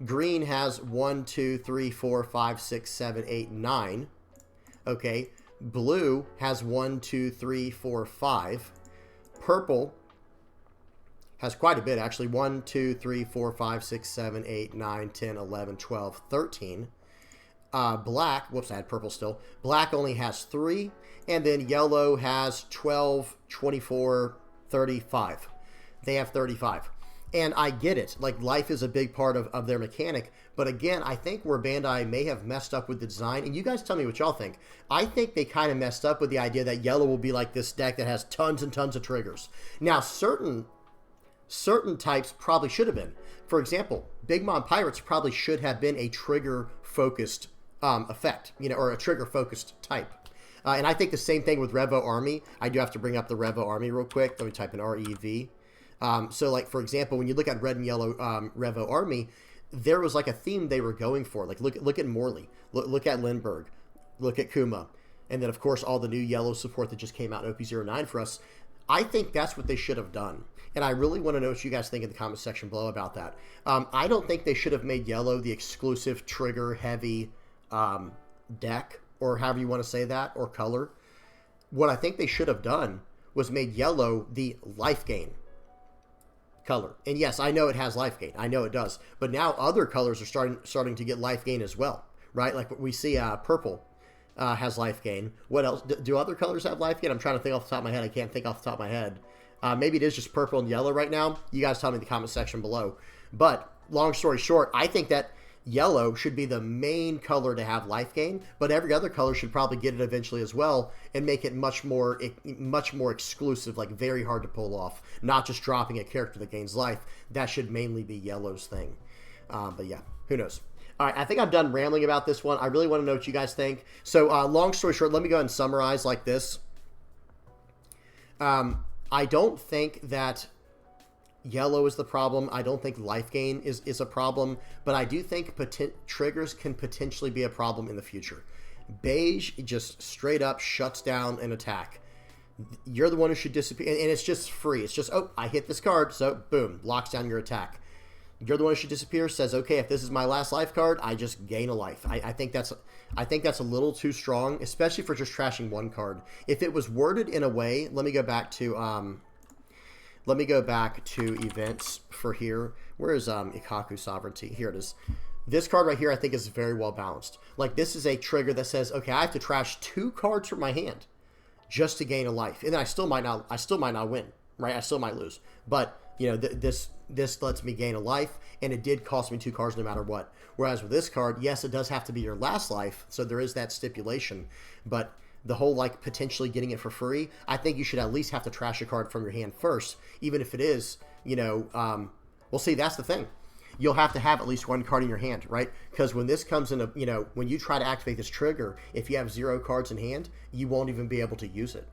Green has 1, 2, 3, 4, 5, 6, 7, 8, 9. Okay, blue has 1, 2, 3, 4, 5. Purple has quite a bit, actually. 1, 2, 3, 4, 5, 6, 7, 8, 9, 10, 11, 12, 13. Black, whoops, I had purple still. Black only has 3, and then yellow has 12, 24, 35. They have 35. And I get it. Like, life is a big part of their mechanic. But again, I think where Bandai may have messed up with the design, and you guys tell me what y'all think. I think they kind of messed up with the idea that yellow will be like this deck that has tons and tons of triggers. Now, certain types probably should have been. For example, Big Mom Pirates probably should have been a trigger-focused effect, you know, or a trigger-focused type. And I think the same thing with Revo Army. I do have to bring up the Revo Army real quick. Let me type in REV. So, like, for example, when you look at red and yellow Revo Army, there was, like, a theme they were going for. Like, look at Morley. Look at Lindbergh. Look at Kuma. And then, of course, all the new yellow support that just came out in OP09 for us. I think that's what they should have done. And I really want to know what you guys think in the comment section below about that. I don't think they should have made yellow the exclusive trigger-heavy deck, or however you want to say that, or color. What I think they should have done was made yellow the life gain color. And yes, I know it has life gain. I know it does. But now other colors are starting to get life gain as well, right? Like we see purple has life gain. What else? Do other colors have life gain? I'm trying to think off the top of my head. I can't think off the top of my head. Maybe it is just purple and yellow right now. You guys tell me in the comment section below. But long story short, I think that yellow should be the main color to have life gain, but every other color should probably get it eventually as well and make it much more exclusive, like very hard to pull off, not just dropping a character that gains life. That should mainly be yellow's thing. But yeah, who knows? All right, I think I'm done rambling about this one. I really want to know what you guys think. So long story short, let me go ahead and summarize like this. I don't think that yellow is the problem. I don't think life gain is a problem, but I do think triggers can potentially be a problem in the future. Beige just straight up shuts down an attack. You're the one who should disappear, and it's just free. It's just, oh, I hit this card, so boom, locks down your attack. You're the one who should disappear, says, okay, if this is my last life card, I just gain a life. I think that's a little too strong, especially for just trashing one card. If it was worded in a way, let me go back to events for here. Where is Ikaku Sovereignty? Here it is. This card right here I think is very well balanced. Like, this is a trigger that says, okay, I have to trash 2 cards from my hand just to gain a life. And then I still might not win, right? I still might lose. But, you know, this lets me gain a life, and it did cost me 2 cards no matter what. Whereas with this card, yes, it does have to be your last life, so there is that stipulation. But the whole, like, potentially getting it for free, I think you should at least have to trash a card from your hand first, even if it is, you know, well, see, that's the thing. You'll have to have at least 1 card in your hand, right? Because when this comes in, you know, when you try to activate this trigger, if you have 0 cards in hand, you won't even be able to use it.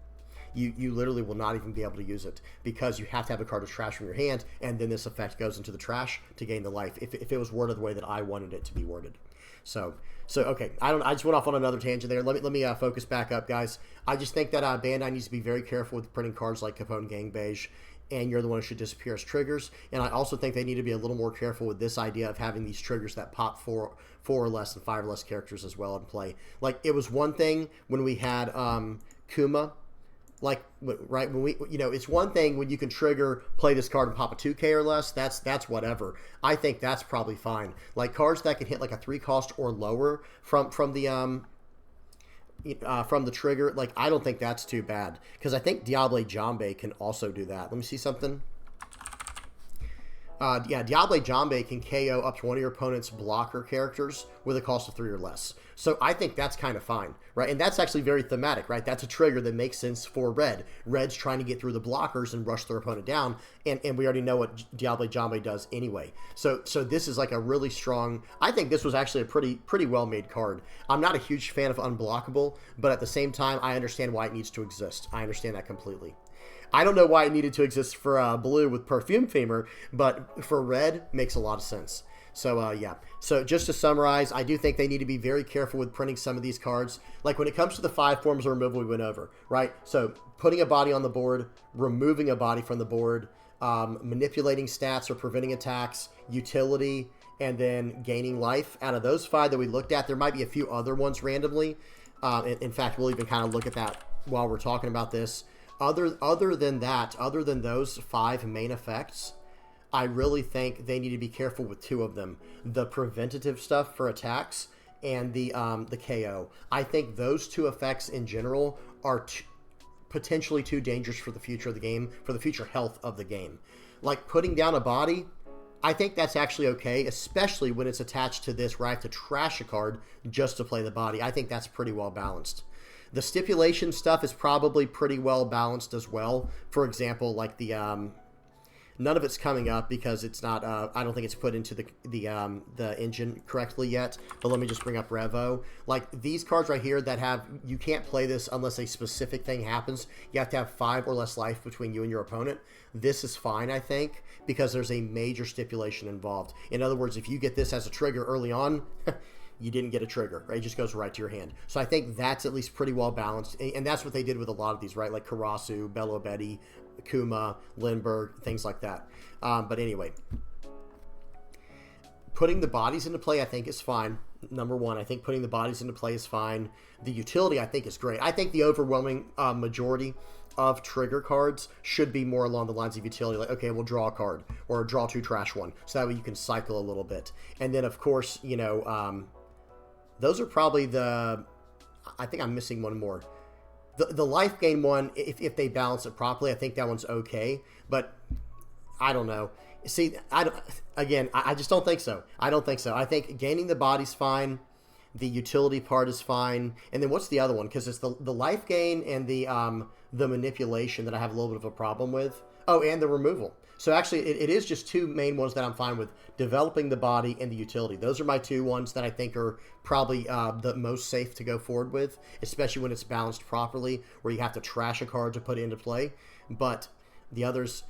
You literally will not even be able to use it because you have to have a card to trash from your hand, and then this effect goes into the trash to gain the life if it was worded the way that I wanted it to be worded. So okay, I just went off on another tangent there. Let me focus back up, guys. I just think that Bandai needs to be very careful with printing cards like Capone Gang Beige, and You're the One Who Should Disappear as triggers. And I also think they need to be a little more careful with this idea of having these triggers that pop four or less and 5 or less characters as well in play. Like, it was one thing when we had Kuma. Like, right, when we, it's one thing when you can trigger, play this card and pop a 2K or less, that's whatever. I think that's probably fine. Like, cards that can hit like a 3 cost or lower from the trigger, like, I don't think that's too bad. Because I think Diable Jambe can also do that. Let me see something. Yeah, Diable Jambe can KO up to one of your opponent's blocker characters with a cost of 3 or less. So I think that's kind of fine, right? And that's actually very thematic, right? That's a trigger that makes sense for red. Red's trying to get through the blockers and rush their opponent down, and we already know what Diable Jambe does anyway. So this is like a really strong... I think this was actually a pretty well-made card. I'm not a huge fan of Unblockable, but at the same time, I understand why it needs to exist. I understand that completely. I don't know why it needed to exist for blue with Perfume Femur, but for red, makes a lot of sense. So, yeah. So, just to summarize, I do think they need to be very careful with printing some of these cards. Like, when it comes to the 5 forms of removal we went over, right? So, putting a body on the board, removing a body from the board, manipulating stats or preventing attacks, utility, and then gaining life. Out of those 5 that we looked at, there might be a few other ones randomly. In fact, we'll even kind of look at that while we're talking about this. Other than that, other than those 5 main effects, I really think they need to be careful with 2 of them. The preventative stuff for attacks and the KO. I think those 2 effects in general are potentially too dangerous for the future of the game, for the future health of the game. Like, putting down a body, I think that's actually okay, especially when it's attached to this where I have to trash a card just to play the body. I think that's pretty well balanced. The stipulation stuff is probably pretty well balanced as well. For example, like the none of it's coming up because it's not. I don't think it's put into the engine correctly yet. But let me just bring up Revo. Like, these cards right here that have, you can't play this unless a specific thing happens. You have to have 5 or less life between you and your opponent. This is fine, I think, because there's a major stipulation involved. In other words, if you get this as a trigger early on. You didn't get a trigger, right? It just goes right to your hand. So I think that's at least pretty well balanced. And that's what they did with a lot of these, right? Like Karasu, Belo Betty, Kuma, Lindbergh, things like that. But anyway, putting the bodies into play, I think, is fine. Number one, I think putting the bodies into play is fine. The utility, I think, is great. I think the overwhelming majority of trigger cards should be more along the lines of utility. Like, okay, we'll draw a card or draw 2, trash 1. So that way you can cycle a little bit. And then, of course, those are probably the... I think I'm missing one more. The life gain one, if they balance it properly, I think that one's okay. But I don't know. See, I just don't think so. I don't think so. I think gaining the body's fine. The utility part is fine. And then what's the other one? Because it's the life gain and the manipulation that I have a little bit of a problem with. Oh, and the removal. So actually, it is just 2 main ones that I'm fine with. Developing the body and the utility. Those are my 2 ones that I think are probably the most safe to go forward with, especially when it's balanced properly, where you have to trash a card to put it into play. But the others,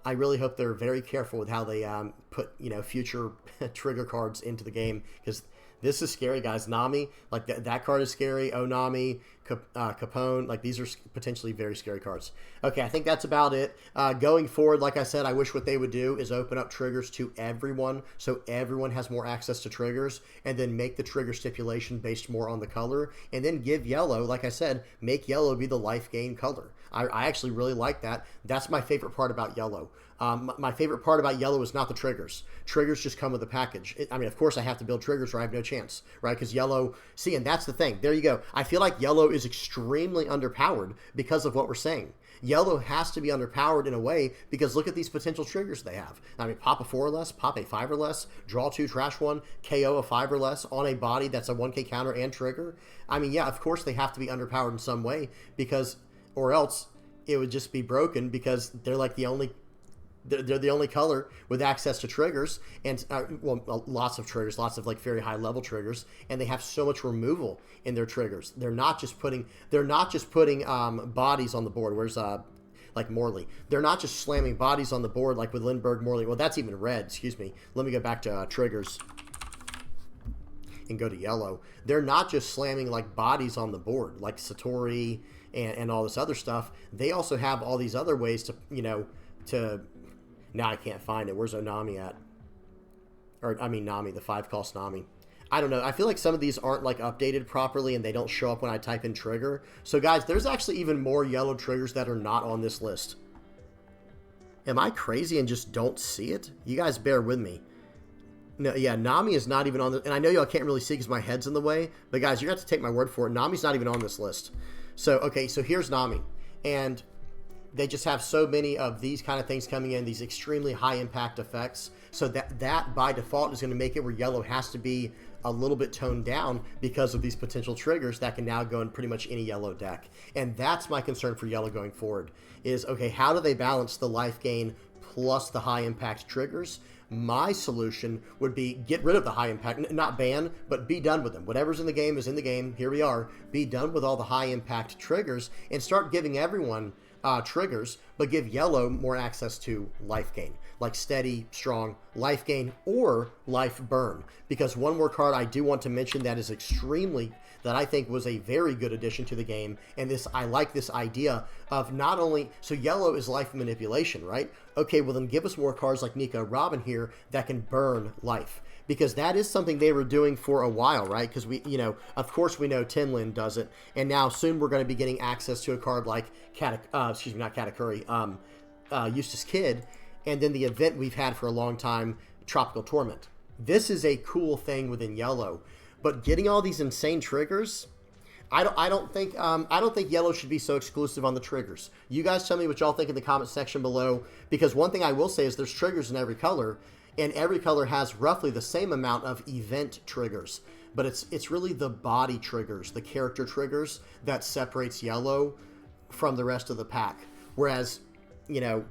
I really hope they're very careful with how they put, future trigger cards into the game, because this is scary, guys. Nami, like that card is scary. Onami, Capone, like these are potentially very scary cards. Okay, I think that's about it. Going forward, like I said, I wish what they would do is open up triggers to everyone, so everyone has more access to triggers, and then make the trigger stipulation based more on the color, and then give yellow, like I said, make yellow be the life gain color. I actually really like that. That's my favorite part about yellow. My favorite part about yellow is not the triggers. Triggers just come with a package. Of course I have to build triggers or I have no chance, right? Because yellow, see, and that's the thing. There you go. I feel like yellow is extremely underpowered because of what we're saying. Yellow has to be underpowered in a way because look at these potential triggers they have. Pop a 4 or less, pop a 5 or less, draw 2, trash 1, KO a 5 or less on a body that's a 1K counter and trigger. Yeah, of course they have to be underpowered in some way because, or else it would just be broken because they're like they're the only color with access to triggers and lots of triggers, lots of like very high level triggers, and they have so much removal in their triggers. They're not just putting bodies on the board. Where's like Morley? They're not just slamming bodies on the board like with Lindbergh, Morley. Well, that's even red. Excuse me. Let me go back to triggers. and go to yellow, they're not just slamming like bodies on the board, like Satori and all this other stuff. They also have all these other ways to, you know, to, now I can't find it. Where's Onami at? Or, I mean, Nami, the 5-cost Nami. I don't know. I feel like some of these aren't like updated properly and they don't show up when I type in trigger. So guys, there's actually even more yellow triggers that are not on this list. Am I crazy and just don't see it? You guys bear with me. No, yeah, Nami is not even on the, and I know y'all can't really see because my head's in the way, but guys, you have to take my word for it. Nami's not even on this list. So, okay, so here's Nami. And they just have so many of these kind of things coming in, these extremely high impact effects. So that by default is going to make it where yellow has to be a little bit toned down because of these potential triggers that can now go in pretty much any yellow deck. And that's my concern for yellow going forward is, okay, how do they balance the life gain plus the high impact triggers? My solution would be get rid of the high impact, not ban, but be done with them. Whatever's in the game is in the game. Here we are. Be done with all the high impact triggers and start giving everyone triggers, but give yellow more access to life gain, like steady, strong life gain or life burn. Because one more card I do want to mention that is extremely, that I think was a very good addition to the game, and this, I like this idea of not only, so yellow is life manipulation, right? Okay, well then give us more cards like Nico Robin here that can burn life. Because that is something they were doing for a while, right? Because we, you know, of course we know Linlin does it, and now soon we're going to be getting access to a card like not Katakuri, Eustace Kid, and then the event we've had for a long time, Tropical Torment. This is a cool thing within yellow, but getting all these insane triggers, I don't think yellow should be so exclusive on the triggers. You guys tell me what y'all think in the comment section below, because one thing I will say is there's triggers in every color, and every color has roughly the same amount of event triggers. But it's really the body triggers, the character triggers, that separates yellow from the rest of the pack. Whereas, you know,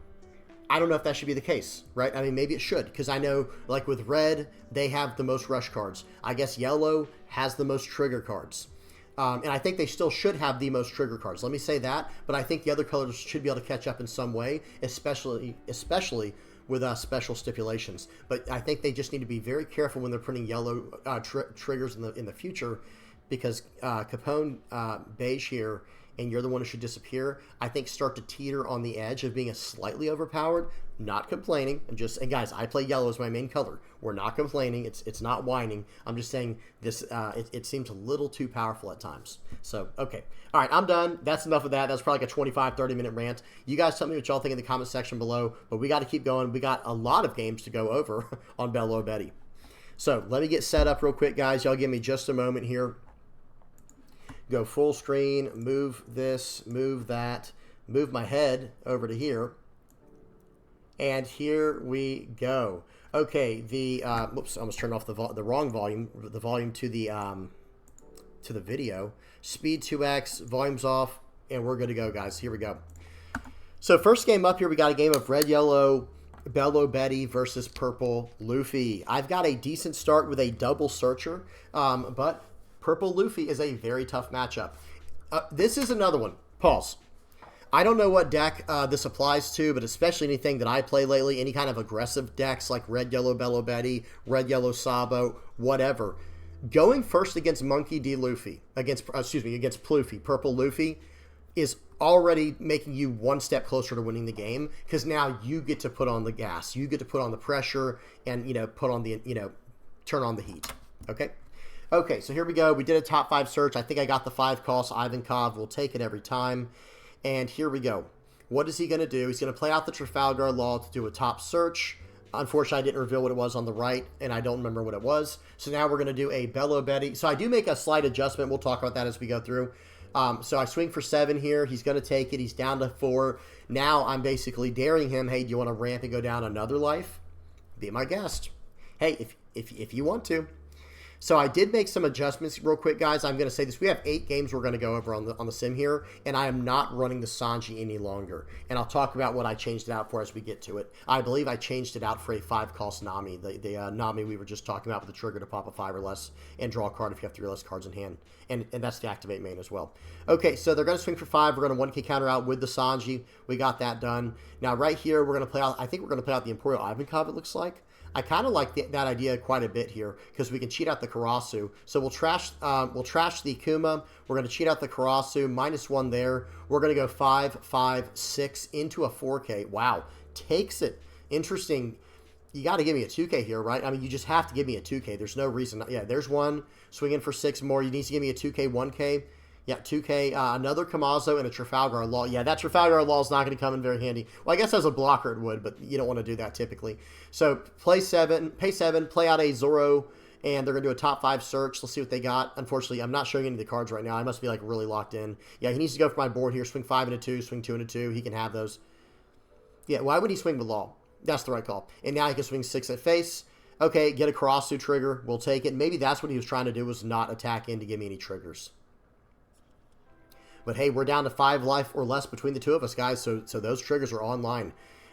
I don't know if that should be the case, right? I mean, maybe it should, because I know, like with red, they have the most rush cards. I guess yellow has the most trigger cards. And I think they still should have the most trigger cards. Let me say that, but I think the other colors should be able to catch up in some way, especially with special stipulations. But I think they just need to be very careful when they're putting yellow triggers in the future, because Capone beige here, and you're the one who should disappear, I think start to teeter on the edge of being a slightly overpowered. Not complaining, and guys, I play yellow as my main color. We're not complaining. It's not whining. I'm just saying this. It seems a little too powerful at times. So okay, all right, I'm done. That's enough of that. That's probably like a 25-30 minute rant. You guys tell me what y'all think in the comment section below. But we got to keep going. We got a lot of games to go over on Belo Betty. So let me get set up real quick, guys. Y'all give me just a moment here. Go full screen. Move this. Move that. Move my head over to here. And here we go. Okay, the whoops, I almost turned off the wrong volume. The volume to the video. Speed 2x, volume's off, and we're good to go, guys. Here we go. So first game up here, we got a game of red, yellow, Belo Betty versus purple Luffy. I've got a decent start with a double searcher, but purple Luffy is a very tough matchup. This is another one. Pause. I don't know what deck this applies to, but especially anything that I play lately, any kind of aggressive decks like red, yellow, Belo Betty, red, yellow, Sabo, whatever. Going first against Monkey D. Luffy, against Pluffy, purple Luffy, is already making you one step closer to winning the game, because now you get to put on the gas. You get to put on the pressure and, put on the, turn on the heat. Okay? Okay, so here we go. We did a top 5 search. I think I got the 5-cost Ivankov. We'll take it every time. And here we go. What is he going to do? He's going to play out the Trafalgar Law to do a top search. Unfortunately, I didn't reveal what it was on the right, and I don't remember what it was. So now we're going to do a Belo Betty. So I do make a slight adjustment. We'll talk about that as we go through. So I swing for 7 here. He's going to take it. He's down to 4. Now I'm basically daring him, hey, do you want to ramp and go down another life? Be my guest. Hey, if you want to. So I did make some adjustments real quick, guys. I'm going to say this. We have 8 games we're going to go over on the sim here, and I am not running the Sanji any longer. And I'll talk about what I changed it out for as we get to it. I believe I changed it out for a 5-cost Nami, the Nami we were just talking about with the trigger to pop a 5 or less and draw a card if you have 3 or less cards in hand. And that's the activate main as well. Okay, so they're going to swing for 5. We're going to 1K counter out with the Sanji. We got that done. Now right here, we're going to play out, I think we're going to play out the Imperial Ivankov, it looks like. I kind of like that idea quite a bit here because we can cheat out the Karasu. So we'll trash the Akuma. We're going to cheat out the Karasu, -1 there. We're going to go 5, 5, 6 into a 4K. Wow, takes it. Interesting. You got to give me a 2K here, right? I mean, you just have to give me a 2K. There's no reason. Yeah, there's one. Swinging for 6 more. You need to give me a 2K, 1K. Yeah, 2K, another Kamazo, and a Trafalgar Law. Yeah, that Trafalgar Law is not going to come in very handy. Well, I guess as a blocker it would, but you don't want to do that typically. So pay 7, play out a Zoro, and they're going to do a top 5 search. Let's see what they got. Unfortunately, I'm not showing any of the cards right now. I must be like really locked in. Yeah, he needs to go for my board here. Swing 5 into 2, swing 2 into 2. He can have those. Yeah, why would he swing the Law? That's the right call. And now he can swing 6 at face. Okay, get a Karasu trigger. We'll take it. Maybe that's what he was trying to do, was not attack in to give me any triggers. But hey, we're down to 5 life or less between the two of us, guys, so those triggers are online.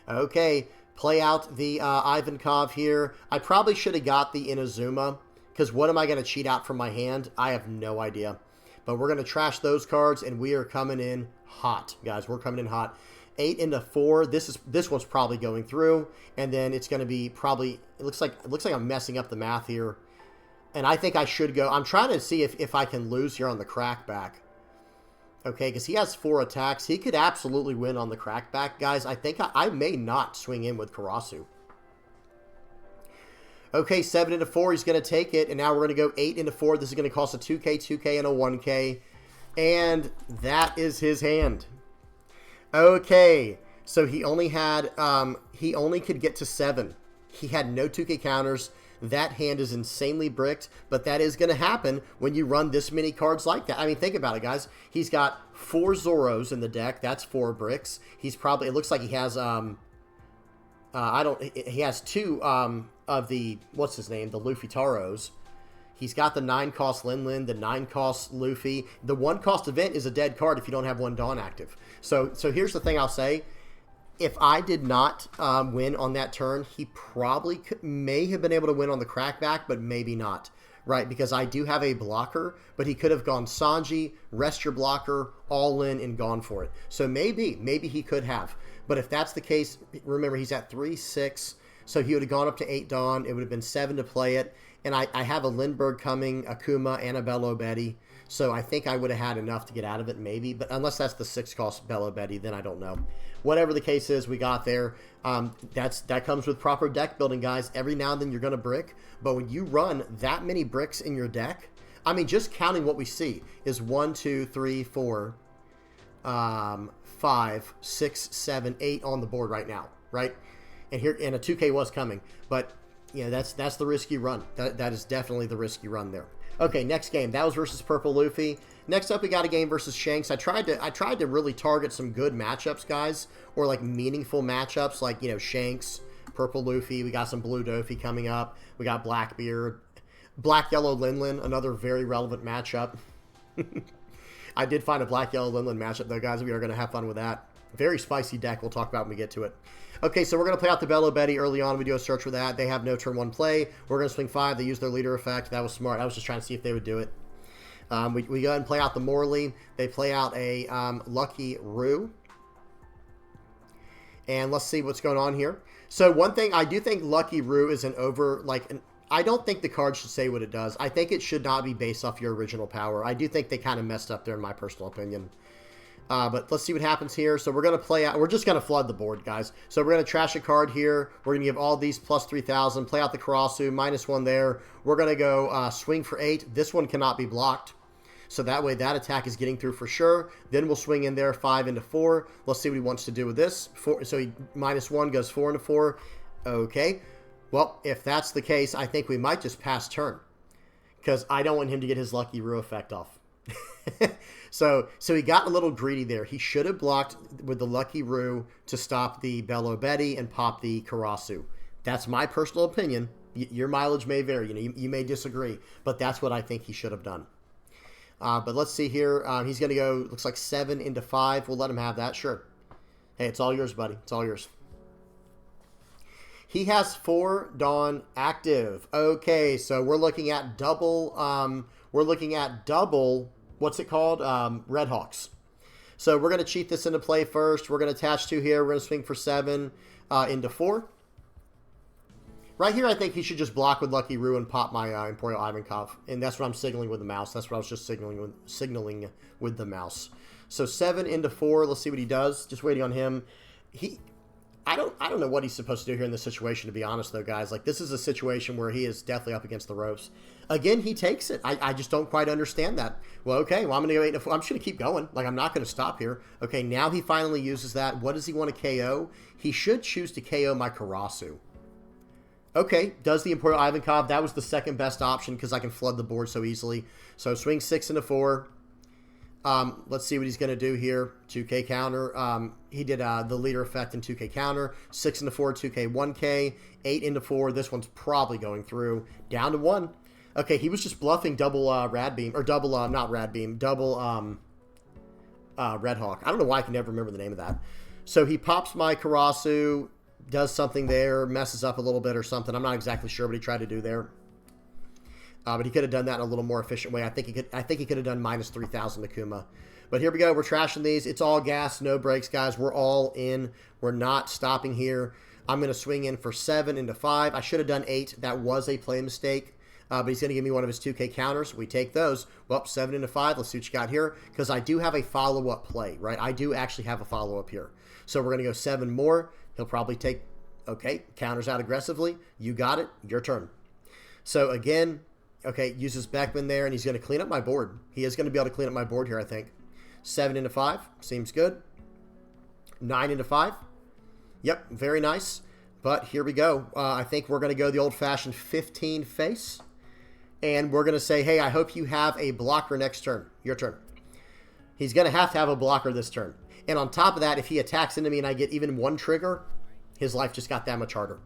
Okay, play out the Ivankov here. I probably should have got the Inazuma, because what am I going to cheat out from my hand? I have no idea. But we're going to trash those cards, and we are coming in hot, guys. We're coming in hot. 8 into 4. This one's probably going through, and then it's going to be probably, it looks like I'm messing up the math here. And I think I should go. I'm trying to see if I can lose here on the crackback. Okay, because he has 4 attacks. He could absolutely win on the crackback, guys. I think I may not swing in with Karasu. Okay, 7 into 4. He's going to take it. And now we're going to go 8 into 4. This is going to cost a 2K, 2K, and a 1K. And that is his hand. Okay, so he only had, he only could get to 7. He had no 2K counters. That hand is insanely bricked, but that is going to happen when you run this many cards like that. I mean, think about it, guys. He's got 4 Zoros in the deck. That's 4 bricks. He's probably, it looks like he has, he has 2 of the, what's his name, the Luffy Taros. He's got the 9-cost Linlin, the 9-cost Luffy. The 1-cost event is a dead card if you don't have 1 Dawn active. So here's the thing I'll say. If I did not win on that turn, he probably may have been able to win on the crackback, but maybe not, right? Because I do have a blocker, but he could have gone Sanji, rest your blocker, all in, and gone for it. So maybe he could have. But if that's the case, remember, he's at 3, 6, so he would have gone up to 8 Dawn. It would have been 7 to play it. And I have a Lindbergh coming, Akuma, and a Belo Betty. So I think I would have had enough to get out of it, maybe. But unless that's the 6-cost Belo Betty, then I don't know. Whatever the case is, we got there. That comes with proper deck building, guys. Every now and then you're going to brick. But when you run that many bricks in your deck, I mean, just counting what we see is 1, 2, 3, 4, 5, 6, 7, 8 on the board right now, right? And a 2K was coming. But yeah, that's the risky run. That is definitely the risky run there. Okay, next game. That was versus Purple Luffy. Next up, we got a game versus Shanks. I tried to really target some good matchups, guys, or like meaningful matchups, like, you know, Shanks, Purple Luffy. We got some Blue Doffy coming up. We got Blackbeard, Black Yellow Linlin, another very relevant matchup. I did find a Black Yellow Linlin matchup though, guys. We are going to have fun with that. Very spicy deck. We'll talk about when we get to it. Okay, so we're going to play out the Belo Betty early on. We do a search for that. They have no turn 1 play. We're going to swing 5. They use their leader effect. That was smart. I was just trying to see if they would do it. We go ahead and play out the Morley. They play out a Lucky Roo. And let's see what's going on here. So one thing, I do think Lucky Roo is I don't think the card should say what it does. I think it should not be based off your original power. I do think they kind of messed up there in my personal opinion. But let's see what happens here. So we're going to play out. We're just going to flood the board, guys. So we're going to trash a card here. We're going to give all these plus 3,000. Play out the Karasu. -1 there. We're going to go swing for 8. This one cannot be blocked. So that way that attack is getting through for sure. Then we'll swing in there 5 into 4. Let's see what he wants to do with this. So he -1 goes 4 into 4. Okay. Well, if that's the case, I think we might just pass turn. Because I don't want him to get his Lucky Roo effect off. So he got a little greedy there. He should have blocked with the Lucky Roo to stop the Belo Betty and pop the Karasu. That's my personal opinion. Your mileage may vary. You know, you may disagree, but that's what I think he should have done. But let's see here. He's going to go, looks like 7 into 5. We'll let him have that. Sure. Hey, it's all yours, buddy. It's all yours. He has 4 Dawn active. Okay, so we're looking at double, what's it called? Red Hawks. So we're going to cheat this into play first. We're going to attach 2 here. We're going to swing for 7 into 4. Right here, I think he should just block with Lucky Roo and pop my Imperial Ivankov. And that's what I'm signaling with the mouse. That's what I was just signaling with the mouse. So 7 into 4. Let's see what he does. Just waiting on him. I don't know what he's supposed to do here in this situation, to be honest, though, guys. Like, this is a situation where he is definitely up against the ropes. Again, he takes it. I just don't quite understand that. Well, okay, well, I'm going to go 8 into 4. I'm just going to keep going. Like, I'm not going to stop here. Okay, now he finally uses that. What does he want to KO? He should choose to KO my Karasu. Okay, does the Imperial Ivankov. That was the second best option because I can flood the board so easily. So swing 6 into 4. Let's see what he's going to do here. 2K counter. He did the leader effect in 2K counter. 6 into 4, 2K, 1K. 8 into 4. This one's probably going through. Down to 1. Okay, he was just bluffing double Rad Beam. Or double, not Rad Beam. Double Red Hawk. I don't know why I can never remember the name of that. So he pops my Karasu. Does something there, messes up a little bit or something. I'm not exactly sure what he tried to do there. But he could have done that in a little more efficient way. I think he could have done minus 3,000 Akuma. But here we go. We're trashing these. It's all gas, no brakes, guys. We're all in. We're not stopping here. I'm going to swing in for 7 into 5. I should have done 8. That was a play mistake. But he's going to give me one of his 2K counters. We take those. Well, 7 into 5. Let's see what you got here. Because I do have a follow-up play, right? I do actually have a follow-up here. So we're going to go 7 more. He'll probably take, okay, counters out aggressively. You got it. Your turn. So again, okay, uses Beckman there, and he's going to clean up my board. He is going to be able to clean up my board here, I think. 7 into 5. Seems good. 9 into 5. Yep, very nice. But here we go. I think we're going to go the old-fashioned 15 face. And we're going to say, hey, I hope you have a blocker next turn. Your turn. He's going to have a blocker this turn. And on top of that, if he attacks into me and I get even one trigger, his life just got that much harder.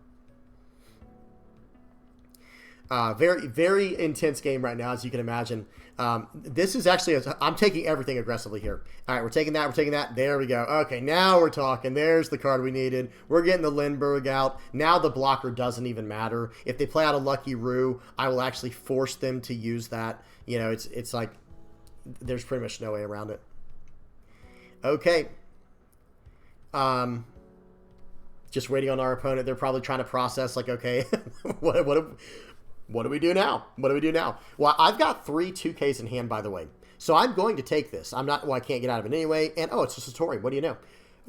Very, very intense game right now, as you can imagine. This is actually, I'm taking everything aggressively here. All right, we're taking that, we're taking that. There we go. Okay, now we're talking. There's the card we needed. We're getting the Lindbergh out. Now the blocker doesn't even matter. If they play out a Lucky Roo, I will actually force them to use that. You know, it's like, there's pretty much no way around it. Okay. Just waiting on our opponent. They're probably trying to process, like, okay, what do we do now? What do we do now? Well, I've got 3 2Ks in hand, by the way. So I'm going to take this. I'm not, well, I can't get out of it anyway. And, oh, it's a Satori. What do you know?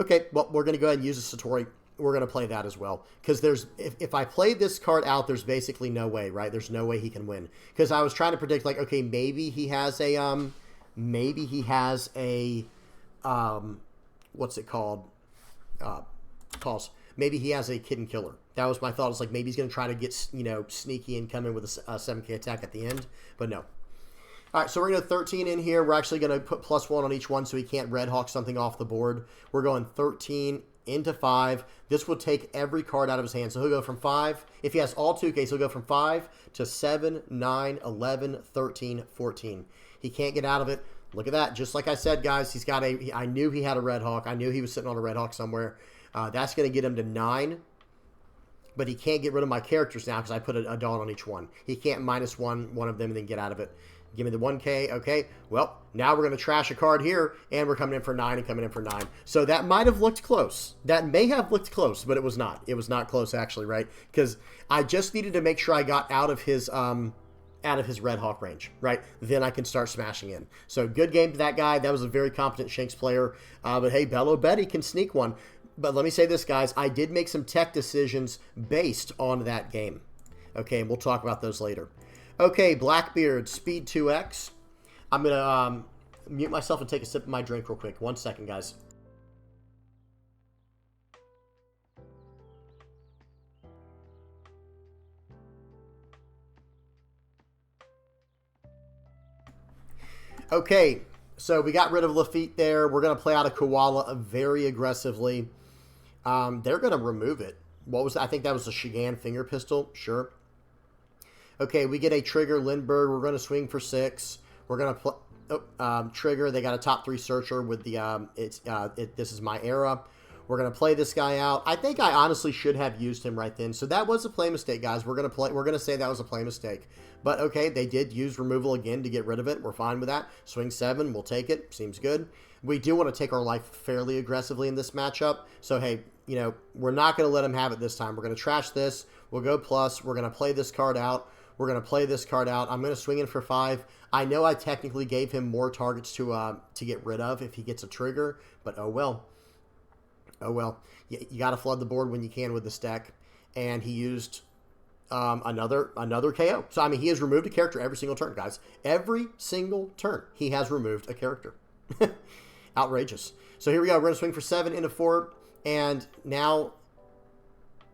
Okay, well, we're going to go ahead and use a Satori. We're going to play that as well. Because there's, if I play this card out, there's basically no way, right? There's no way he can win. Because I was trying to predict, like, okay, maybe he has a, what's it called? Pause. Maybe he has a Kitten Killer. That was my thought. It's like maybe he's going to try to get, you know, sneaky and come in with a 7K attack at the end. But no. All right, so we're going to 13 in here. We're actually going to put +1 on each one so he can't Red Hawk something off the board. We're going 13 into 5. This will take every card out of his hand. So he'll go from 5. If he has all 2Ks, he'll go from 5 to 7, 9, 11, 13, 14. He can't get out of it. Look at that. Just like I said, guys, he's got a... I knew he had a Red Hawk. I knew he was sitting on a Red Hawk somewhere. That's going to get him to 9. But he can't get rid of my characters now because I put a Dawn on each one. He can't -1 one of them and then get out of it. Give me the 1K. Okay, well, now we're going to trash a card here, and we're coming in for 9 and coming in for 9. So that might have looked close. That may have looked close, but it was not. It was not close, actually, right? Because I just needed to make sure I got out of his Red Hawk range, right? Then I can start smashing in. So good game to that guy. That was a very competent Shanks player. But hey, Belo Betty can sneak one. But let me say this, guys. I did make some tech decisions based on that game. Okay, and we'll talk about those later. Okay, Blackbeard, speed 2x. I'm going to mute myself and take a sip of my drink real quick. 1 second, guys. Okay, so we got rid of Lafitte there. We're going to play out a Koala very aggressively. They're going to remove it. What was that? I think that was a Shigan finger pistol. Sure. Okay, we get a trigger Lindbergh. We're going to swing for 6. We're going to play trigger. They got a top 3 searcher with the this is my era. We're going to play this guy out. I think I honestly should have used him right then. So that was a play mistake, guys. We're going to say that was a play mistake. But okay, they did use removal again to get rid of it. We're fine with that. Swing 7, we'll take it. Seems good. We do want to take our life fairly aggressively in this matchup. So hey, you know, we're not going to let him have it this time. We're going to trash this. We'll go plus. We're going to play this card out. We're going to play this card out. I'm going to swing in for 5. I know I technically gave him more targets to get rid of if he gets a trigger, but oh well. Oh well. You got to flood the board when you can with this deck. And he used another KO. So, I mean, he has removed a character every single turn, guys. Every single turn, he has removed a character. Outrageous. So here we go. We're going to swing for 7 into 4. And now,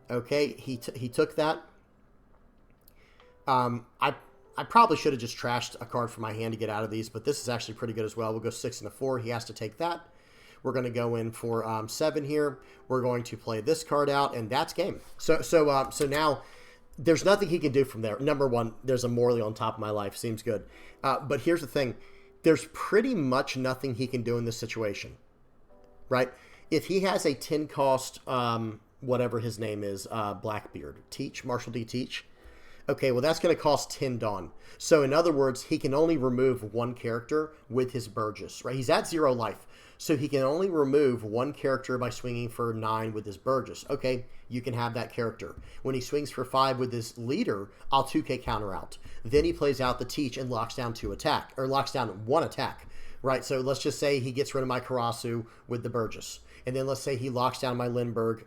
okay, he took that. I probably should have just trashed a card from my hand to get out of these, but this is actually pretty good as well. We'll go 6 into 4. He has to take that. We're going to go in for 7 here. We're going to play this card out, and that's game. So now there's nothing he can do from there. Number one, there's a Morley on top of my life. Seems good. But here's the thing. There's pretty much nothing he can do in this situation, right? If he has a 10 cost, whatever his name is, Blackbeard, Teach, Marshall D. Teach. Okay, well, that's going to cost 10 Dawn. So, in other words, he can only remove 1 character with his Burgess, right? He's at 0 life. So, he can only remove 1 character by swinging for 9 with his Burgess. Okay, you can have that character. When he swings for 5 with his leader, I'll 2K counter out. Then he plays out the Teach and locks down 2 attack, or locks down 1 attack, right? So, let's just say he gets rid of my Karasu with the Burgess. And then let's say he locks down my Lindbergh.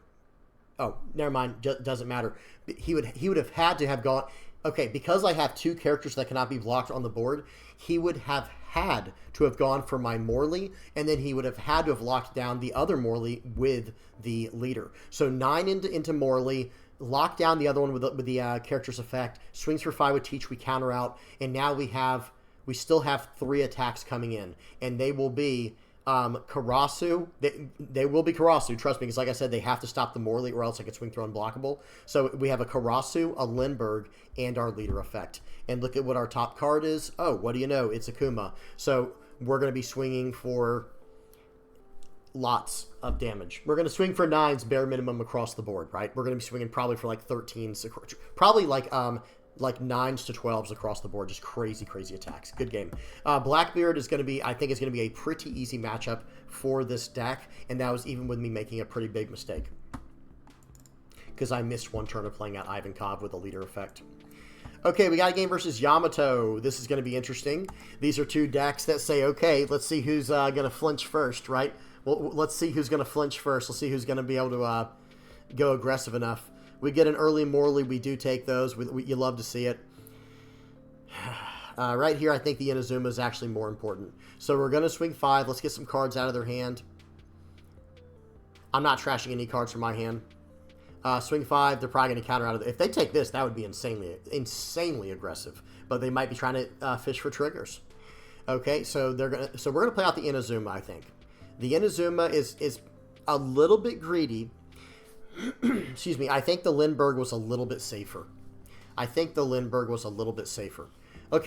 Oh, never mind. Doesn't matter. He would have had to have gone. Okay, because I have 2 characters that cannot be blocked on the board, he would have had to have gone for my Morley, and then he would have had to have locked down the other Morley with the leader. So 9 into Morley, lock down the other one with the character's effect, swings for 5 with Teach, we counter out, and now we still have 3 attacks coming in, and they will be Karasu. They will be Karasu, trust me, because like I said, they have to stop the Morley or else I could swing through unblockable. So we have a Karasu, a Lindbergh, and our leader effect. And look at what our top card is. Oh, what do you know? It's Akuma. So we're going to be swinging for lots of damage. We're going to swing for 9s bare minimum across the board, right? We're going to be swinging probably for like 13s, probably like 9s to 12s across the board. Just crazy, crazy attacks. Good game. Blackbeard is going to be, I think, is going to be a pretty easy matchup for this deck, and that was even with me making a pretty big mistake because I missed 1 turn of playing out Ivankov with a leader effect. Okay, we got a game versus Yamato. This is going to be interesting. These are 2 decks that say, okay, let's see who's going to flinch first, right? Well, let's see who's going to flinch first. Let's see who's going to be able to go aggressive enough. We get an early Morley. We do take those. You love to see it. Right here, I think the Inazuma is actually more important. So we're going to swing 5. Let's get some cards out of their hand. I'm not trashing any cards from my hand. Swing 5. They're probably going to counter out of it. If they take this, that would be insanely aggressive. But they might be trying to fish for triggers. Okay, so we're going to play out the Inazuma, I think. The Inazuma is a little bit greedy. Excuse me, I think the Lindbergh was a little bit safer. Okay,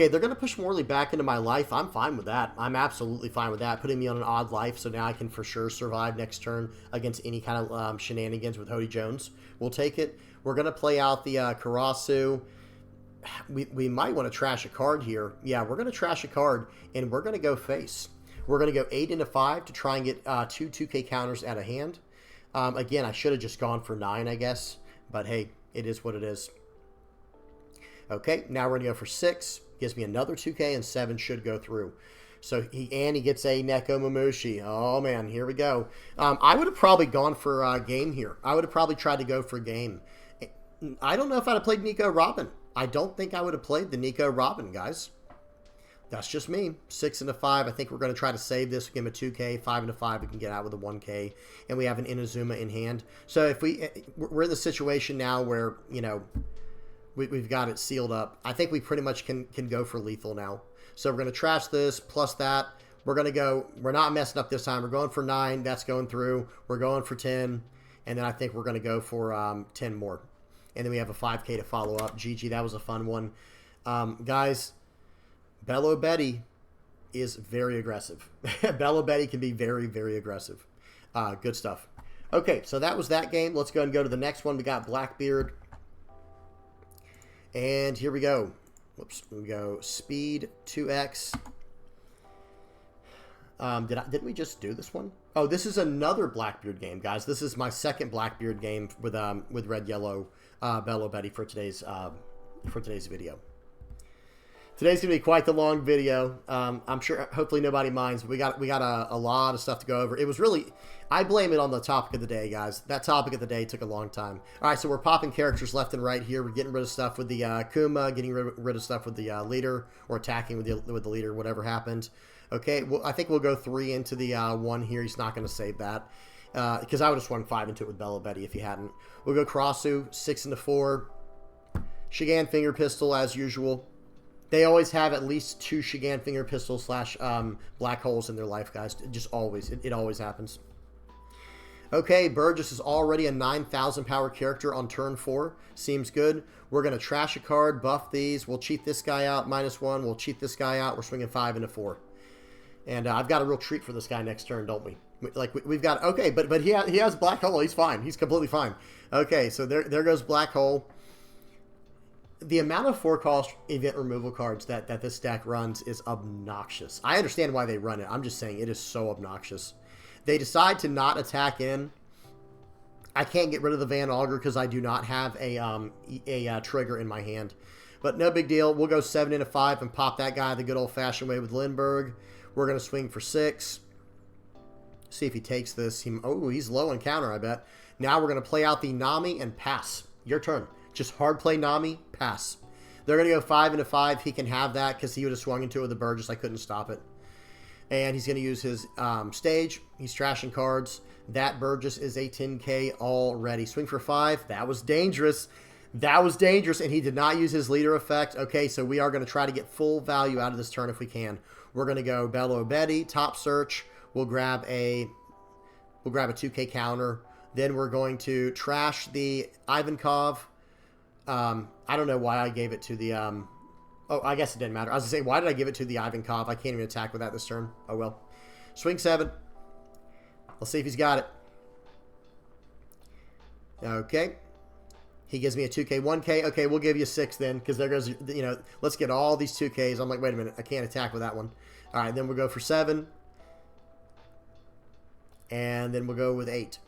they're going to push Morley back into my life. I'm fine with that. I'm absolutely fine with that. Putting me on an odd life, so now I can for sure survive next turn against any kind of shenanigans with Hody Jones. We'll take it. We're going to play out the Karasu. We might want to trash a card here. Yeah, we're going to trash a card, and we're going to go face. We're going to go 8 into 5 to try and get 2 2K counters out of hand. Again, I should have just gone for 9, I guess. But hey, it is what it is. Okay, now we're going to go for 6. Gives me another 2K, and 7 should go through. So he gets a Neko Mamushi. Oh, man, here we go. I would have probably gone for game here. I would have probably tried to go for game. I don't know if I'd have played Nico Robin. I don't think I would have played the Nico Robin, guys. That's just me. 6 into 5. I think we're going to try to save this. Give him a 2K. 5 into 5. We can get out with a 1K. And we have an Inazuma in hand. So if we're in the situation now where, you know, we've got it sealed up. I think we pretty much can go for lethal now. So we're going to trash this plus that. We're going to go. We're not messing up this time. We're going for 9. That's going through. We're going for 10. And then I think we're going to go for 10 more. And then we have a 5K to follow up. GG, that was a fun one. Guys, Belo Betty is very aggressive. Belo Betty can be very, very aggressive. Good stuff. Okay, so that was that game. Let's go and go to the next one. We got Blackbeard. And here we go. Whoops. We go Speed 2X. Didn't we just do this one? Oh, this is another Blackbeard game, guys. This is my second Blackbeard game with Red Yellow Belo Betty for today's video. Today's gonna be quite the long video. I'm sure, hopefully nobody minds. But we got a lot of stuff to go over. It was really, I blame it on the topic of the day, guys. That topic of the day took a long time. All right, so we're popping characters left and right here. We're getting rid of stuff with the Kuma, getting rid of stuff with the leader, or attacking with the leader, whatever happened. Okay, well, I think we'll go 3 into the 1 here. He's not going to save that because I would have swung 5 into it with Belo Betty if he hadn't. We'll go Karasu, 6 into 4. Shigan Finger Pistol as usual. They always have at least 2 Shigan Finger Pistols slash black holes in their life, guys. Just always. It always happens. Okay, Burgess is already a 9,000 power character on turn 4. Seems good. We're going to trash a card, buff these. We'll cheat this guy out, -1. We'll cheat this guy out. We're swinging 5 into 4. And I've got a real treat for this guy next turn, don't we? Like, we've got... Okay, but he has black hole. He's fine. He's completely fine. Okay, so there goes black hole. The amount of 4-cost event removal cards that this deck runs is obnoxious. I understand why they run it. I'm just saying it is so obnoxious. They decide to not attack in. I can't get rid of the Van Augur because I do not have a trigger in my hand. But no big deal. We'll go 7 into 5 and pop that guy the good old-fashioned way with Lindbergh. We're going to swing for 6. See if he takes this. He's low on counter, I bet. Now we're going to play out the Nami and pass. Your turn. Just hard play Nami, pass. They're going to go 5 into 5. He can have that because he would have swung into it with the Burgess. I couldn't stop it. And he's going to use his stage. He's trashing cards. That Burgess is a 10K already. Swing for 5. That was dangerous. That was dangerous, and he did not use his leader effect. Okay, so we are going to try to get full value out of this turn if we can. We're going to go Belo Betty, top search. We'll grab a 2K counter. Then we're going to trash the Ivankov. I don't know why I gave it to the, oh, I guess it didn't matter. I was going to say, why did I give it to the Ivankov? I can't even attack with that this turn. Oh, well. Swing 7. Let's see if he's got it. Okay. He gives me a 2K, 1K. Okay, we'll give you 6 then, because there goes, you know, let's get all these 2Ks. I'm like, wait a minute, I can't attack with that one. All right, then we'll go for 7. And then we'll go with 8.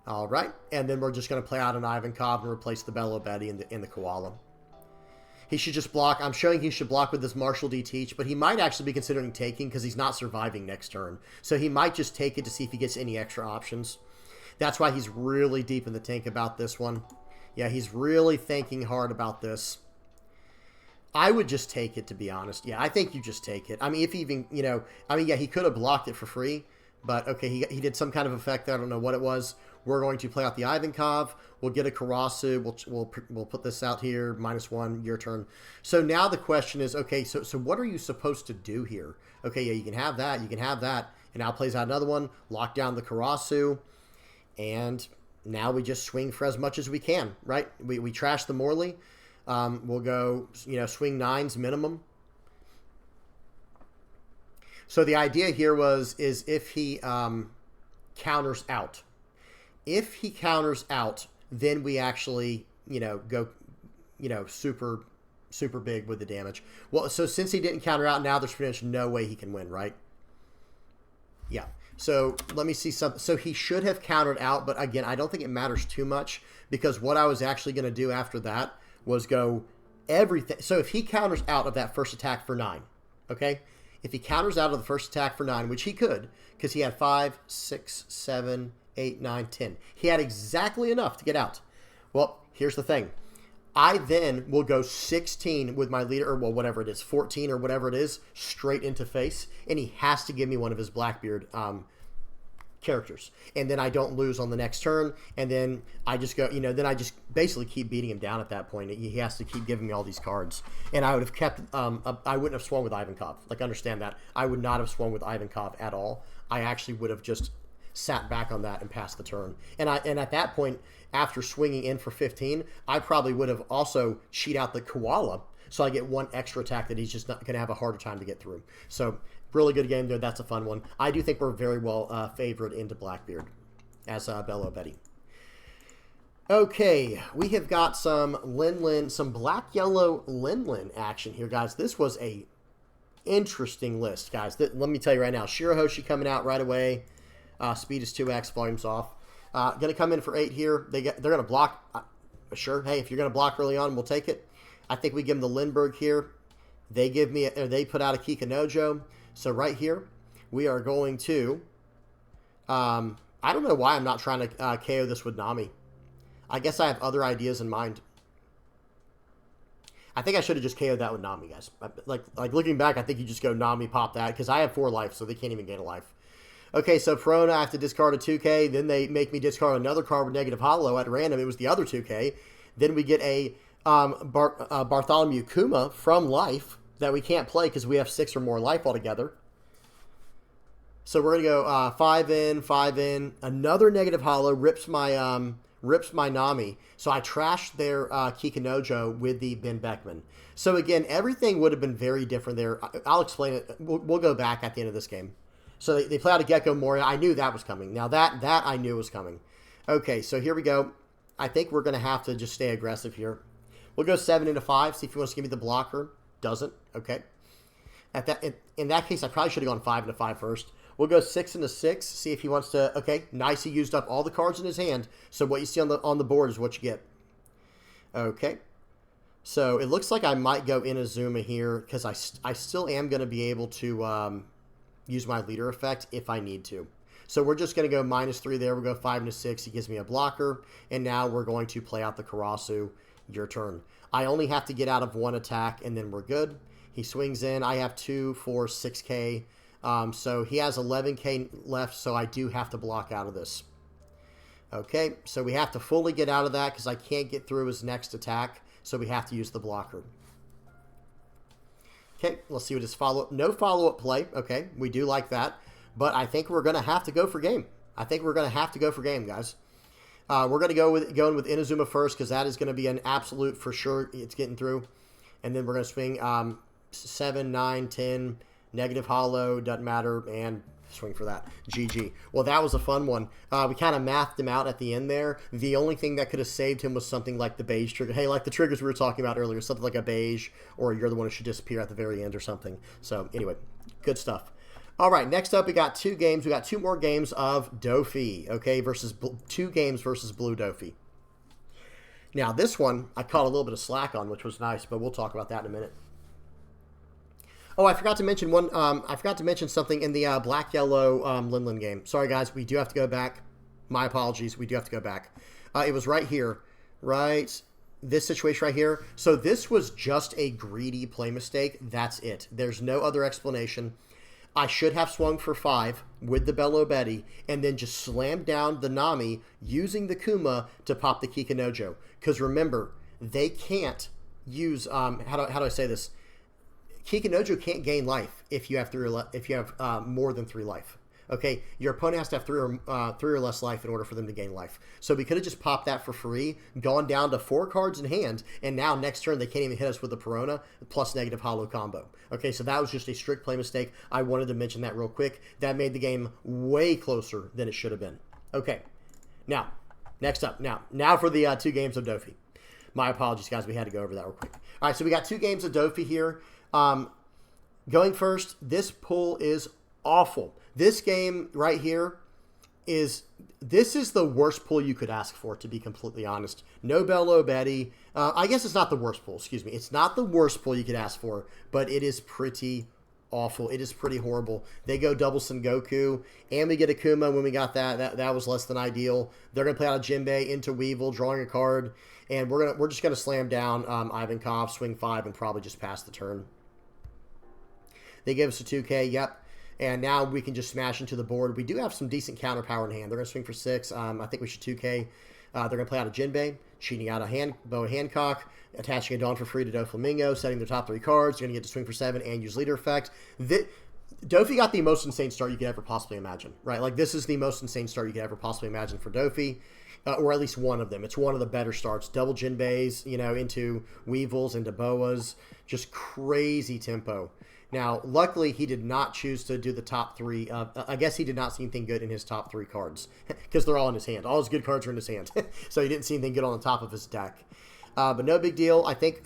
All right, and then we're just going to play out an Ivankov and replace the Belo Betty in the Koala. He should just block. I'm showing he should block with this Marshall D Teach, but he might actually be considering taking because he's not surviving next turn. So he might just take it to see if he gets any extra options. That's why he's really deep in the tank about this one. Yeah, he's really thinking hard about this. I would just take it, to be honest. Yeah, I think you just take it. I mean, if even, you know, I mean, yeah, he could have blocked it for free, but okay, he did some kind of effect there. I don't know what it was. We're going to play out the Ivankov. We'll get a Karasu. We'll put this out here, -1, your turn. So now the question is, okay, so what are you supposed to do here? Okay, yeah, you can have that. You can have that. And now plays out another one. Lock down the Karasu. And now we just swing for as much as we can, right? We trash the Morley. We'll go, you know, swing 9s minimum. So the idea here is if he counters out. If he counters out, then we actually, you know, go, you know, super big with the damage. Well, so since he didn't counter out, now there's pretty much no way he can win, right? Yeah. So let me see something. So he should have countered out, but again, I don't think it matters too much because what I was actually going to do after that was go everything. So if he counters out of that first attack for 9, okay? If he counters out of the first attack for 9, which he could, because he had 5, 6, 7, 8, 9, 10. He had exactly enough to get out. Well, here's the thing. I then will go 16 with my leader, or well, whatever it is, 14 or whatever it is, straight into face, and he has to give me one of his Blackbeard characters. And then I don't lose on the next turn, and then I just go, you know, then I just basically keep beating him down at that point. He has to keep giving me all these cards. And I would have kept, I wouldn't have swung with Ivankov. Like, understand that. I would not have swung with Ivankov at all. I actually would have just sat back on that and passed the turn. And at that point, after swinging in for 15, I probably would have also cheat out the Koala, so I get one extra attack that he's just not going to have a harder time to get through. So, really good game there. That's a fun one. I do think we're very well favored into Blackbeard as Belo Betty. Okay, we have got some Linlin, some black-yellow Linlin action here, guys. This was a interesting list, guys. Let me tell you right now, Shirahoshi coming out right away. Speed is 2x, volume's off. Going to come in for 8 here. They're going to block. Sure. Hey, if you're going to block early on, we'll take it. I think we give them the Lindbergh here. They give me, or they put out a Kikanojo. So right here, we are going to. I don't know why I'm not trying to KO this with Nami. I guess I have other ideas in mind. I think I should have just KO'd that with Nami, guys. Like looking back, I think you just go Nami, pop that, because I have 4 life, so they can't even gain a life. Okay, so Perona, I have to discard a 2K. Then they make me discard another card with negative hollow at random. It was the other 2K. Then we get a Bartholomew Kuma from life that we can't play because we have 6 or more life altogether. So we're going to go 5 in, 5 in. Another negative hollow rips my Nami. So I trashed their Kikanojo with the Ben Beckman. So again, everything would have been very different there. I'll explain it. We'll go back at the end of this game. So they play out a Gecko Moria. I knew that was coming. Now that I knew was coming. Okay, so here we go. I think we're going to have to just stay aggressive here. We'll go 7 into 5. See if he wants to give me the blocker. Doesn't. Okay. In that case, I probably should have gone 5 into 5 first. We'll go 6 into 6. See if he wants to. Okay, nice. He used up all the cards in his hand. So what you see on the board is what you get. Okay. So it looks like I might go Inazuma here because I still am going to be able to use my leader effect if I need to. So we're just going to go -3 there. We'll go 5 into 6. He gives me a blocker. And now we're going to play out the Karasu. Your turn. I only have to get out of 1 attack and then we're good. He swings in. I have 2, 4, 6K. So he has 11K left, so I do have to block out of this. Okay, so we have to fully get out of that because I can't get through his next attack, so we have to use the blocker. Okay, let's see what his follow-up. No follow-up play. Okay, we do like that, but I think we're going to have to go for game. I think we're going to have to go for game, guys. We're going to go going with Inazuma first because that is going to be an absolute for sure. It's getting through. And then we're going to swing 7, 9, 10, negative hollow, doesn't matter, and swing for that. GG. Well, that was a fun one. We kind of mathed him out at the end there. The only thing that could have saved him was something like the beige trigger. Hey, like the triggers we were talking about earlier, something like a beige, or you're the one who should disappear at the very end or something. So anyway, good stuff. All right, next up we got 2 games. We got 2 more games of Doffy, okay, versus 2 games versus Blue Doffy. Now, this one I caught a little bit of slack on, which was nice, but we'll talk about that in a minute. Oh, I forgot to mention one. I forgot to mention something in the black-yellow Linlin game. Sorry, guys, we do have to go back. My apologies. We do have to go back. It was right here, right? This situation right here. So this was just a greedy play mistake. That's it. There's no other explanation. I should have swung for 5 with the Belo Betty and then just slammed down the Nami using the Kuma to pop the Kikanojo. Because remember, they can't use how do I say this? Kikanojo can't gain life if you have more than 3 life. Okay, your opponent has to have 3 or less life in order for them to gain life. So we could have just popped that for free, gone down to 4 cards in hand, and now next turn they can't even hit us with the Perona plus negative hollow combo. Okay, so that was just a strict play mistake. I wanted to mention that real quick. That made the game way closer than it should have been. Okay, now next up, now for the 2 games of Doffy. My apologies, guys. We had to go over that real quick. All right, so we got 2 games of Doffy here. Going first, this pull is awful. This game right here is the worst pull you could ask for, to be completely honest. No Belo Betty. I guess it's not the worst pull, excuse me. It's not the worst pull you could ask for, but it is pretty awful. It is pretty horrible. They go double Sengoku, and we get a Kuma when we got that. That was less than ideal. They're going to play out a Jinbei into Weevil, drawing a card, and we're just going to slam down Ivankov, swing 5, and probably just pass the turn. They give us a 2K, yep. And now we can just smash into the board. We do have some decent counter power in hand. They're going to swing for 6. I think we should 2K. They're going to play out a Jinbei, cheating out a Boa Hancock, attaching a Dawn for free to Doflamingo, setting their top 3 cards. They're going to get to swing for 7 and use leader effect. Doffy got the most insane start you could ever possibly imagine, right? Like, this is the most insane start you could ever possibly imagine for Doffy, or at least one of them. It's one of the better starts. Double Jinbeis, into Weevils, into Boas. Just crazy tempo. Now, luckily, he did not choose to do the top 3. I guess he did not see anything good in his top 3 cards because they're all in his hand. All his good cards are in his hand, so he didn't see anything good on the top of his deck. But no big deal. I think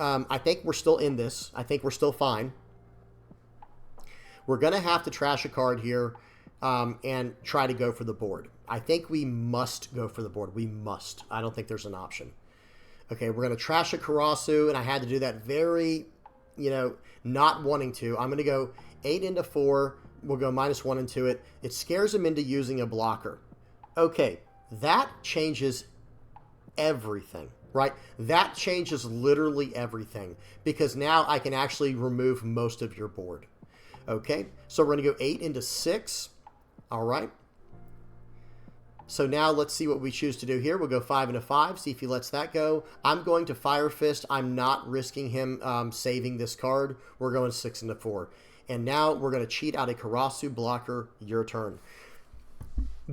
we're still in this. I think we're still fine. We're gonna have to trash a card here and try to go for the board. I think we must go for the board. We must. I don't think there's an option. Okay, we're going to trash a Karasu, and I had to do that very, not wanting to. I'm going to go 8 into 4. We'll go -1 into it. It scares him into using a blocker. Okay, that changes everything, right? That changes literally everything, because now I can actually remove most of your board. Okay, so we're going to go 8 into 6. All right. So now let's see what we choose to do here. We'll go 5 into 5, see if he lets that go. I'm going to Fire Fist. I'm not risking him saving this card. We're going 6 into 4. And now we're going to cheat out a Karasu blocker. Your turn.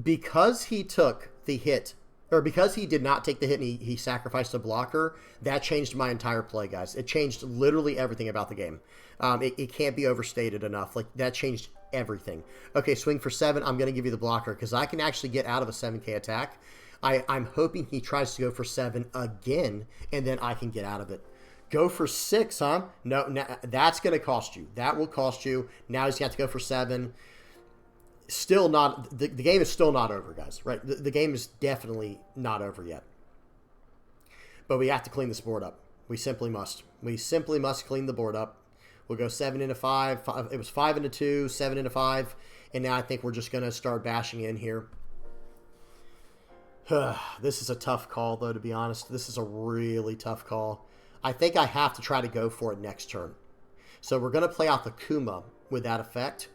Because he took the hit, or because he did not take the hit and he sacrificed a blocker, that changed my entire play, guys. It changed literally everything about the game. It can't be overstated enough. Like, that changed everything. Okay, swing for 7. I'm going to give you the blocker because I can actually get out of a 7K attack. I'm hoping he tries to go for 7 again, and then I can get out of it. Go for 6, huh? No, that's going to cost you. That will cost you. Now he's got to go for 7. Still not, the game is still not over, guys, right? The game is definitely not over yet. But we have to clean this board up. We simply must. We simply must clean the board up. We'll go 7 into 5. It was 5 into 2, 7 into 5. And now I think we're just going to start bashing in here. This is a tough call, though, to be honest. This is a really tough call. I think I have to try to go for it next turn. So we're going to play out the Kuma with that effect.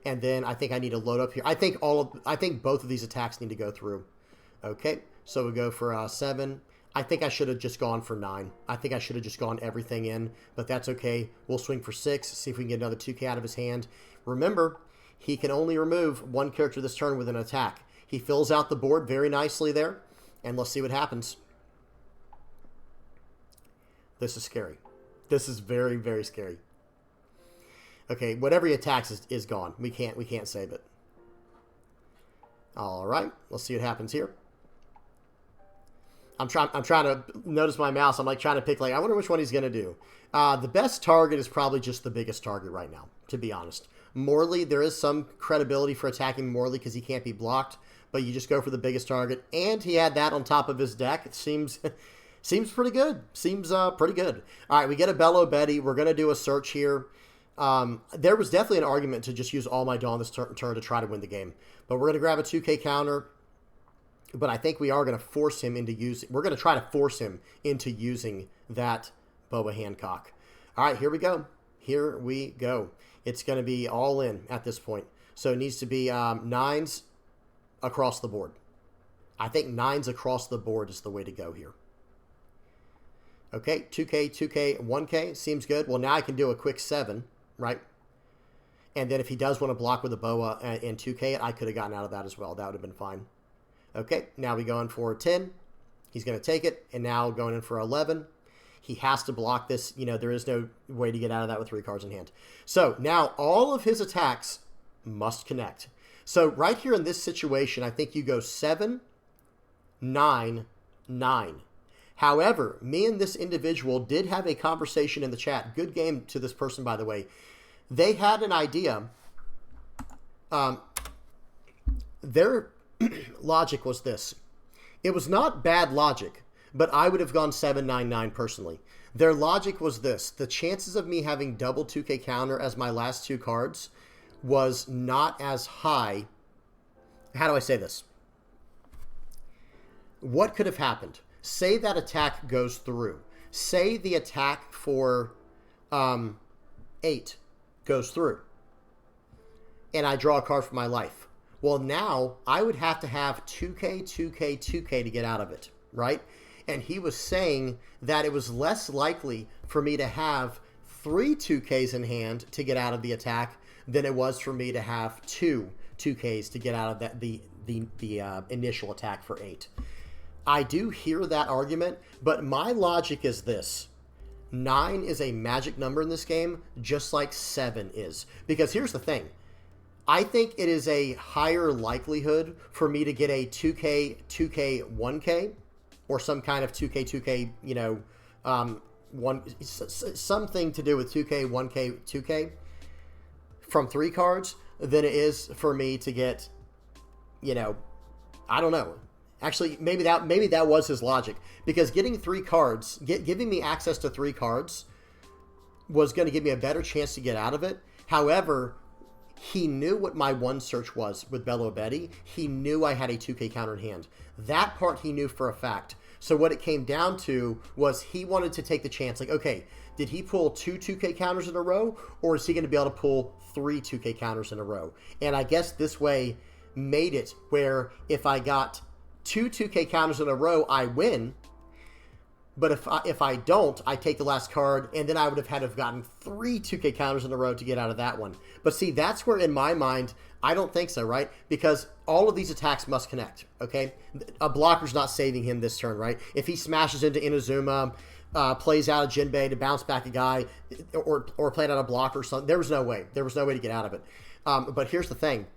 And then I think I need to load up here. I think both of these attacks need to go through. Okay, so we go for 7. I think I should have just gone for 9. I think I should have just gone everything in, but that's okay. We'll swing for 6, see if we can get another 2K out of his hand. Remember, he can only remove one character this turn with an attack. He fills out the board very nicely there, and let's see what happens. This is scary. This is very, very scary. Okay, whatever he attacks is gone. We can't save it. All right, let's see what happens here. I'm trying to notice my mouse. I'm like trying to pick, like, I wonder which one he's going to do. The best target is probably just the biggest target right now, to be honest. Morley, there is some credibility for attacking Morley because he can't be blocked, but you just go for the biggest target. And he had that on top of his deck. It seems pretty good. Seems pretty good. All right, we get a Belo Betty. We're going to do a search here. There was definitely an argument to just use all my Dawn this turn to try to win the game. But we're going to grab a 2K counter. But I think we are going to force him into using... We're going to try to force him into using that Boa Hancock. All right, here we go. Here we go. It's going to be all in at this point. So it needs to be 9s across the board. I think 9s across the board is the way to go here. Okay, 2K, 2K, 1K. Seems good. Well, now I can do a quick 7, right? And then if he does want to block with a Boa and 2K it, I could have gotten out of that as well. That would have been fine. Okay, now we go in for 10. He's going to take it. And now going in for 11. He has to block this. There is no way to get out of that with 3 cards in hand. So now all of his attacks must connect. So right here in this situation, I think you go 7, 9, 9. However, me and this individual did have a conversation in the chat. Good game to this person, by the way. They had an idea. Their logic was this. It was not bad logic, but I would have gone 799 personally. Their logic was this. The chances of me having double 2K counter as my last 2 cards was not as high. How do I say this? What could have happened? Say that attack goes through. Say the attack for 8 goes through. And I draw a card for my life. Well, now I would have to have 2K, 2K, 2K to get out of it, right? And he was saying that it was less likely for me to have 3 2Ks in hand to get out of the attack than it was for me to have 2 2Ks to get out of that the initial attack for 8. I do hear that argument, but my logic is this. 9 is a magic number in this game, just like 7 is. Because here's the thing. I think it is a higher likelihood for me to get a 2K, 2K, 1K, or some kind of 2K, 2K, something to do with 2K, 1K, 2K from 3 cards than it is for me to get, I don't know. Actually, maybe that was his logic, because getting 3 cards, giving me access to 3 cards was going to give me a better chance to get out of it. However, he knew what my 1 search was with Belo Betty. He knew I had a 2K counter in hand. That part he knew for a fact. So what it came down to was he wanted to take the chance. Like, okay, did he pull 2 2K counters in a row, or is he going to be able to pull 3 2K counters in a row? And I guess this way made it where if I got 2 2K counters in a row, I win. But if I don't, I take the last card, and then I would have had to have gotten 3 2K counters in a row to get out of that one. But see, that's where in my mind, I don't think so, right? Because all of these attacks must connect, okay? A blocker's not saving him this turn, right? If he smashes into Inazuma, plays out a Jinbei to bounce back a guy, or played out a blocker or something, there was no way. There was no way to get out of it. But here's the thing.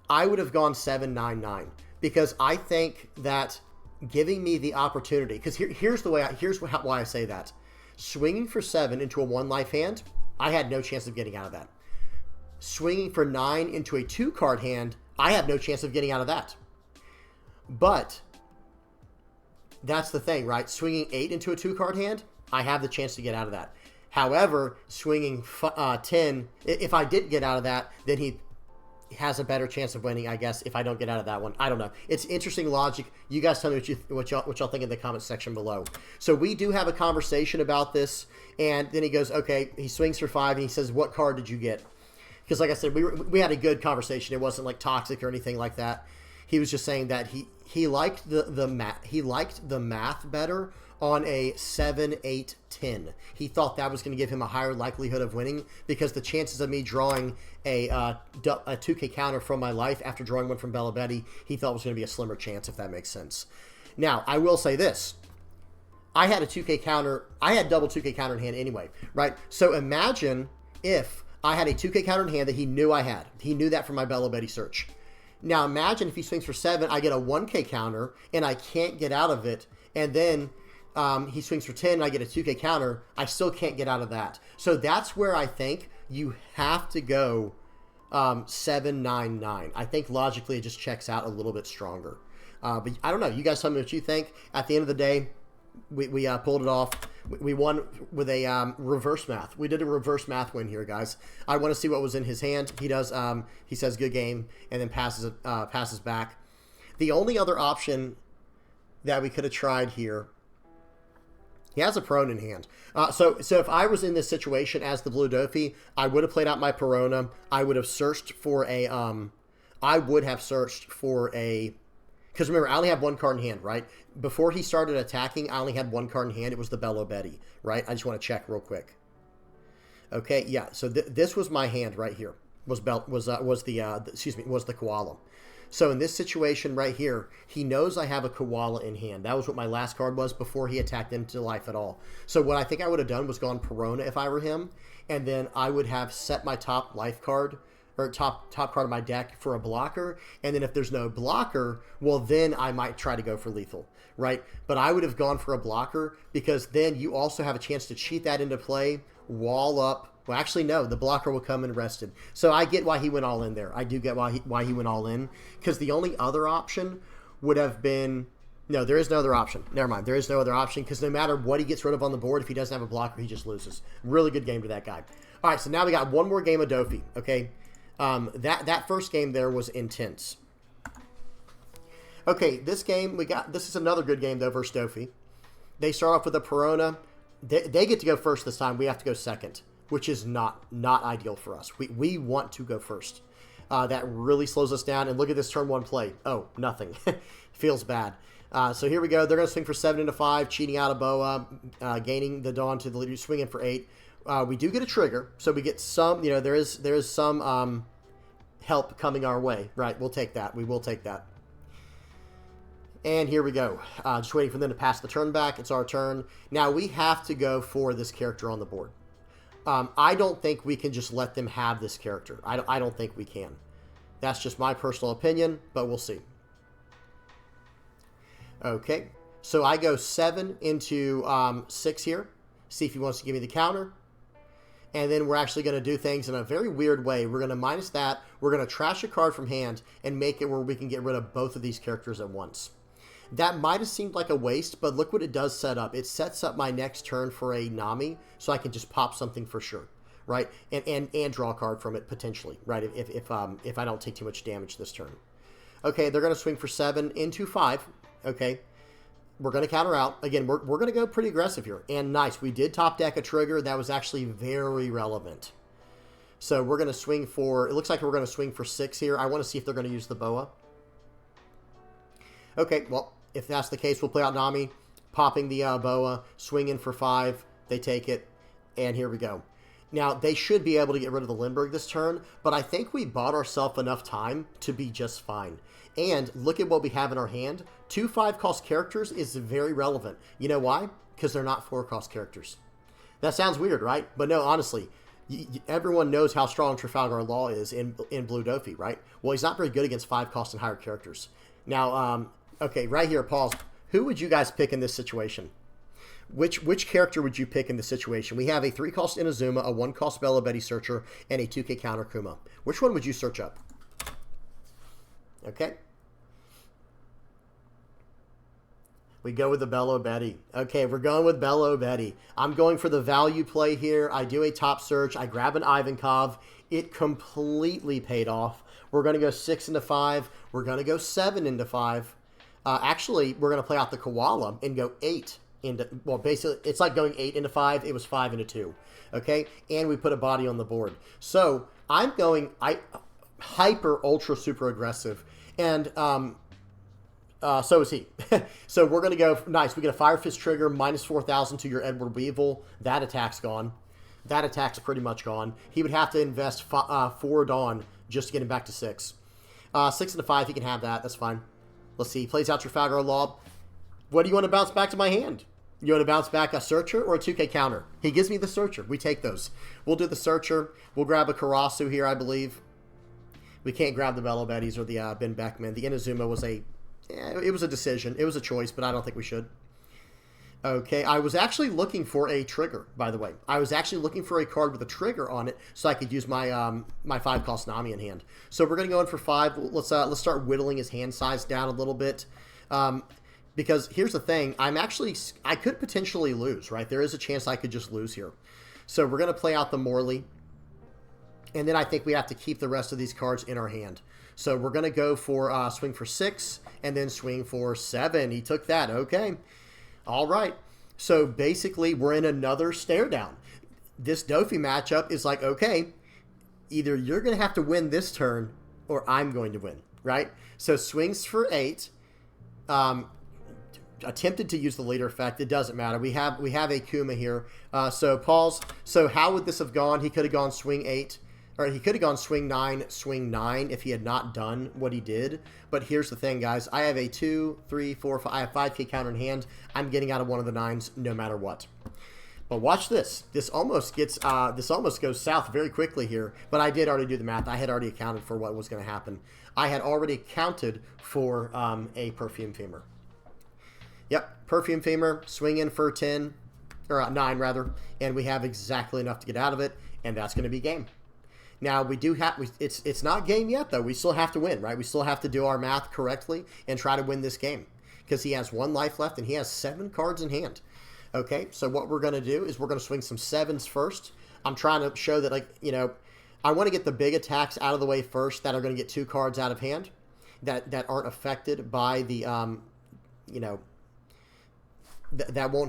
I would have gone 7-9-9, because I think that giving me the opportunity, because here's why I say that. Swinging for 7 into a 1 life hand, I had no chance of getting out of that. Swinging for 9 into a 2 card hand, I have no chance of getting out of that. But that's the thing, right? Swinging 8 into a 2 card hand, I have the chance to get out of that. However, swinging 10, if I didn't get out of that, then he has a better chance of winning, I guess, if I don't get out of that one. I don't know. It's interesting logic. You guys tell me what y'all think in the comment section below. So we do have a conversation about this, and then he goes, okay, he swings for 5, and he says, what card did you get? Because like I said, we had a good conversation. It wasn't like toxic or anything like that. He was just saying that he liked the math better on a 7, 8, 10. He thought that was going to give him a higher likelihood of winning, because the chances of me drawing a 2K counter from my life after drawing one from Belo Betty, he thought was going to be a slimmer chance, if that makes sense. Now, I will say this. I had a 2K counter. I had double 2K counter in hand anyway, right? So imagine if I had a 2K counter in hand that he knew I had. He knew that from my Belo Betty search. Now imagine if he swings for 7, I get a 1K counter, and I can't get out of it, and then he swings for 10, and I get a 2K counter. I still can't get out of that. So that's where I think you have to go 7-9-9. I think logically it just checks out a little bit stronger. But I don't know. You guys tell me what you think. At the end of the day, we pulled it off. We won with a reverse math. We did a reverse math win here, guys. I want to see what was in his hand. He does. He says good game, and then passes back. The only other option that we could have tried here. He has a Perona in hand. So if I was in this situation as the blue Doffy, I would have played out my Perona. I would have searched for a. Because remember, I only have 1 card in hand, right? Before he started attacking, I only had 1 card in hand. It was the Belo Betty, right? I just want to check real quick. Okay, yeah. So this was my hand right here. Was the koala. So in this situation right here, he knows I have a koala in hand. That was what my last card was before he attacked into life at all. So what I think I would have done was gone Perona if I were him, and then I would have set my top life card, or top card of my deck for a blocker, and then if there's no blocker, well, then I might try to go for lethal, right? But I would have gone for a blocker, because then you also have a chance to cheat that into play, wall up. Well, actually, no, the blocker will come in rested. So I get why he went all in there. I do get why he went all in, because the only other option would have been... No, there is no other option. Never mind. There is no other option, because no matter what he gets rid of on the board, if he doesn't have a blocker, he just loses. Really good game to that guy. All right, so now we got one more game of Doffy, okay? That first game there was intense. Okay, this game, this is another good game, though, versus Doffy. They start off with a Perona. They get to go first this time. We have to go second, which is not ideal for us. We want to go first. That really slows us down. And look at this turn 1 play. Oh, nothing. Feels bad. So here we go. They're going to swing for 7 into 5, cheating out a boa, gaining the Dawn to the leader, swinging for 8. We do get a trigger, so we get some, there is some help coming our way. Right, we'll take that. We will take that. And here we go. Just waiting for them to pass the turn back. It's our turn. Now we have to go for this character on the board. I don't think we can just let them have this character. I don't think we can. That's just my personal opinion, but we'll see. Okay, so I go 7 into 6 here. See if he wants to give me the counter. and then we're actually going to do things in a very weird way. We're going to minus that. We're going to trash a card from hand and make it where we can get rid of both of these characters at once. That might have seemed like a waste, but look what it does set up. It sets up my next turn for a Nami, so I can just pop something for sure, right? And draw a card from it potentially, right? If I don't take too much damage this turn. Okay, they're going to swing for 7 into 5. Okay, we're going to counter out. Again, we're going to go pretty aggressive here. And nice, we did top deck a trigger. That was actually very relevant. So we're going to swing for, it looks like we're going to swing for 6 here. I want to see if they're going to use the boa. Okay, well, if that's the case, we'll play out Nami, popping the boa, swinging for 5. They take it, and here we go. Now, they should be able to get rid of the Lindbergh this turn, but I think we bought ourselves enough time to be just fine. And look at what we have in our hand. 2 5-cost characters is very relevant. You know why? Because they're not 4-cost characters. That sounds weird, right? But no, honestly, everyone knows how strong Trafalgar Law is in Blue Doffy, right? Well, he's not very good against 5-cost and higher characters. Now, okay, right here, pause. Who would you guys pick in this situation? Which character would you pick in this situation? We have a 3-cost Inazuma, a 1-cost Belo Betty Searcher, and a 2K counter Kuma. Which one would you search up? Okay. We go with the Belo Betty. Okay, we're going with Belo Betty. I'm going for the value play here. I do a top search. I grab an Ivankov. It completely paid off. We're going to go 6 into 5. We're going to go 7 into 5. Actually, we're going to play out the Koala and go 8 into, well, basically, it's like going 8 into 5. It was 5 into 2. Okay, and we put a body on the board. So I'm going hyper, ultra, super aggressive. And so is he. So we're going to go, nice, we get a Fire Fist trigger, minus 4,000 to your Edward Weevil. That attack's gone. That attack's pretty much gone. He would have to invest 4 Dawn just to get him back to 6. 6 into 5, he can have that. That's fine. Let's see. He plays out Trafalgar Law. What do you want to bounce back to my hand? You want to bounce back a Searcher or a 2K counter? He gives me the Searcher. We take those. We'll do the Searcher. We'll grab a Karasu here, I believe. We can't grab the Belo Bettys or the Ben Beckman. The Inazuma was it was a decision. It was a choice, but I don't think we should. Okay, I was actually looking for a trigger, by the way. I was actually looking for a card with a trigger on it so I could use my my 5-cost Nami in hand. So we're going to go in for 5. Let's start whittling his hand size down a little bit. Because here's the thing, I could potentially lose, right? There is a chance I could just lose here. So we're going to play out the Morley. And then I think we have to keep the rest of these cards in our hand. So we're going to go for swing for 6 and then swing for 7. He took that. Okay. All right. So basically we're in another stare down. This Doffy matchup is like, okay, either you're going to have to win this turn or I'm going to win, right? So swings for 8. Attempted to use the leader effect. It doesn't matter. We have a Kuma here. So pause. So how would this have gone? He could have gone swing 8. Or he could have gone swing 9 if he had not done what he did. But here's the thing, guys. I have a 2, 3, 4, 5. I have 5K counter in hand. I'm getting out of one of the 9s no matter what. But watch this. This almost goes south very quickly here. But I did already do the math. I had already accounted for what was going to happen. I had already accounted for a Perfume Femur. Yep, Perfume Femur, swing in for 10, or 9 rather, and we have exactly enough to get out of it, and that's going to be game. Now, we do have, it's not game yet, though. We still have to win, right? We still have to do our math correctly and try to win this game because he has 1 life left and he has 7 cards in hand. Okay, so what we're going to do is we're going to swing some 7s first. I'm trying to show that, like, you know, I want to get the big attacks out of the way first that are going to get 2 cards out of hand that aren't affected by the, you know, that will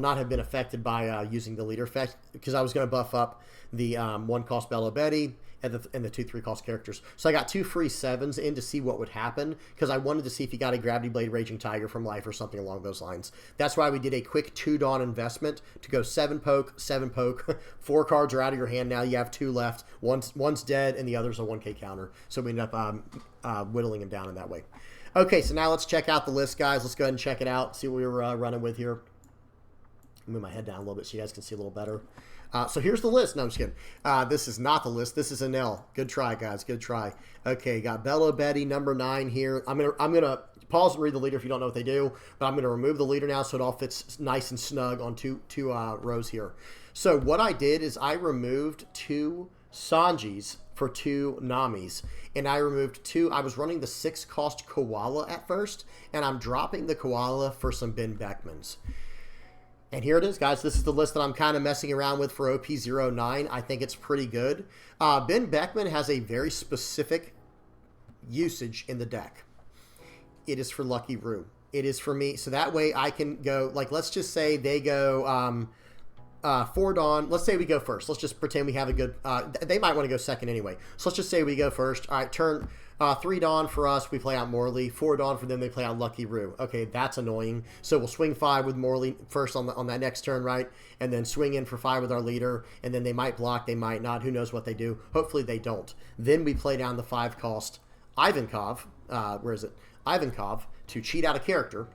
not have been affected by using the leader effect because I was going to buff up the 1-cost Belo Betty and the 2 3-cost characters. So I got 2 free 7s in to see what would happen because I wanted to see if he got a Gravity Blade Raging Tiger from life or something along those lines. That's why we did a quick 2 Dawn investment to go 7 poke, 7 poke. 4 cards are out of your hand now. You have 2 left. One's dead and the other's a 1K counter. So we end up whittling him down in that way. Okay, so now let's check out the list, guys. Let's go ahead and check it out, see what we were running with here. Move my head down a little bit so you guys can see a little better. So here's the list. No, I'm just kidding. This is not the list. This is an L. Good try, guys. Good try. Okay, got Belo, Betty, number 9 here. I'm gonna pause and read the leader if you don't know what they do, but I'm gonna remove the leader now so it all fits nice and snug on two rows here. So what I did is I removed 2 Sanjis for 2 Namis, and I removed 2. I was running the 6-cost Koala at first, and I'm dropping the Koala for some Ben Beckmans. And here it is, guys. This is the list that I'm kind of messing around with for OP09. I think it's pretty good. Ben Beckman has a very specific usage in the deck. It is for Lucky Roo. It is for me. So that way I can go, like, let's just say they go 4 Dawn. Let's say we go first. Let's just pretend we have a good, they might want to go second anyway. So let's just say we go first. All right, turn 3 Dawn for us, we play out Morley. 4 Dawn for them, they play out Lucky Roo. Okay, that's annoying. So we'll swing 5 with Morley first on that next turn, right? And then swing in for 5 with our leader. And then they might block, they might not. Who knows what they do? Hopefully they don't. Then we play down the 5-cost Ivankov. Where is it? Ivankov to cheat out a character.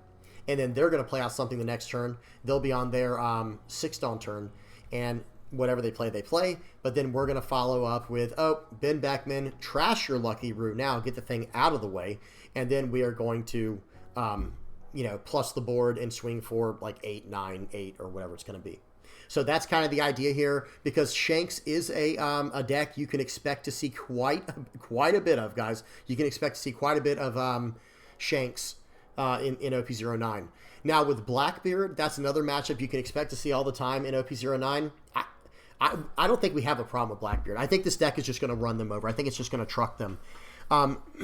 And then they're going to play out something the next turn. They'll be on their 6 Dawn turn. And whatever they play, but then we're going to follow up with, oh, Ben Beckman, trash your Lucky Roo now, get the thing out of the way, and then we are going to, plus the board and swing for like 8, 9, 8, or whatever it's going to be. So that's kind of the idea here, because Shanks is a deck you can expect to see quite a bit of, guys. You can expect to see quite a bit of Shanks in OP09. Now, with Blackbeard, that's another matchup you can expect to see all the time in OP09. I don't think we have a problem with Blackbeard. I think this deck is just going to run them over. I think it's just going to truck them.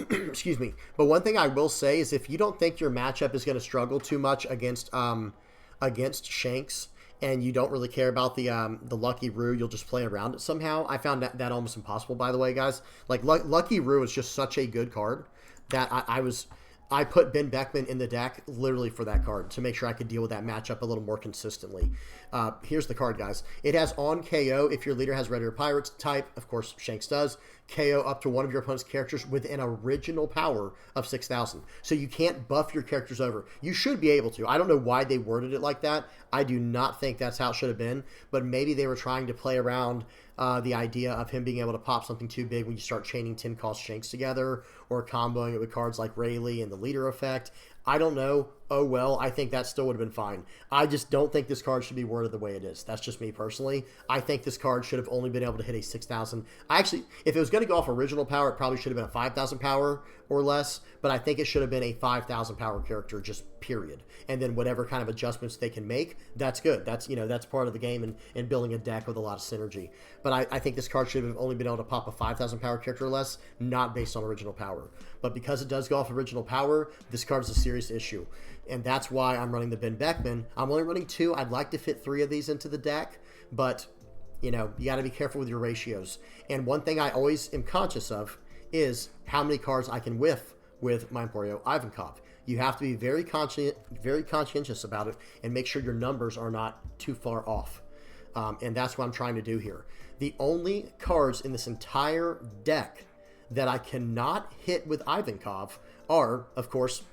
Excuse me. But one thing I will say is if you don't think your matchup is going to struggle too much against Shanks, and you don't really care about the Lucky Roo, you'll just play around it somehow. I found that almost impossible, by the way, guys. Like, Lucky Roo is just such a good card that I put Ben Beckman in the deck literally for that card to make sure I could deal with that matchup a little more consistently. Here's the card, guys. It has on KO if your leader has Red or Pirates type. Of course, Shanks does. KO up to one of your opponent's characters with an original power of 6,000. So you can't buff your characters over. You should be able to. I don't know why they worded it like that. I do not think that's how it should have been. But maybe they were trying to play around the idea of him being able to pop something too big when you start chaining 10-cost Shanks together or comboing it with cards like Rayleigh and the leader effect. I don't know. Oh, well, I think that still would have been fine. I just don't think this card should be worded the way it is. That's just me personally. I think this card should have only been able to hit a 6,000. Actually, if it was going to go off original power, it probably should have been a 5,000 power or less, but I think it should have been a 5,000 power character, just period. And then whatever kind of adjustments they can make, that's good. That's, that's part of the game and building a deck with a lot of synergy. But I think this card should have only been able to pop a 5,000 power character or less, not based on original power. But because it does go off original power, this card's a serious issue. And that's why I'm running the Ben Beckman. I'm only running 2. I'd like to fit 3 of these into the deck, but, you got to be careful with your ratios. And one thing I always am conscious of is how many cards I can whiff with my Emporio Ivankov. You have to be very conscientious about it and make sure your numbers are not too far off. And that's what I'm trying to do here. The only cards in this entire deck that I cannot hit with Ivankov are, of course,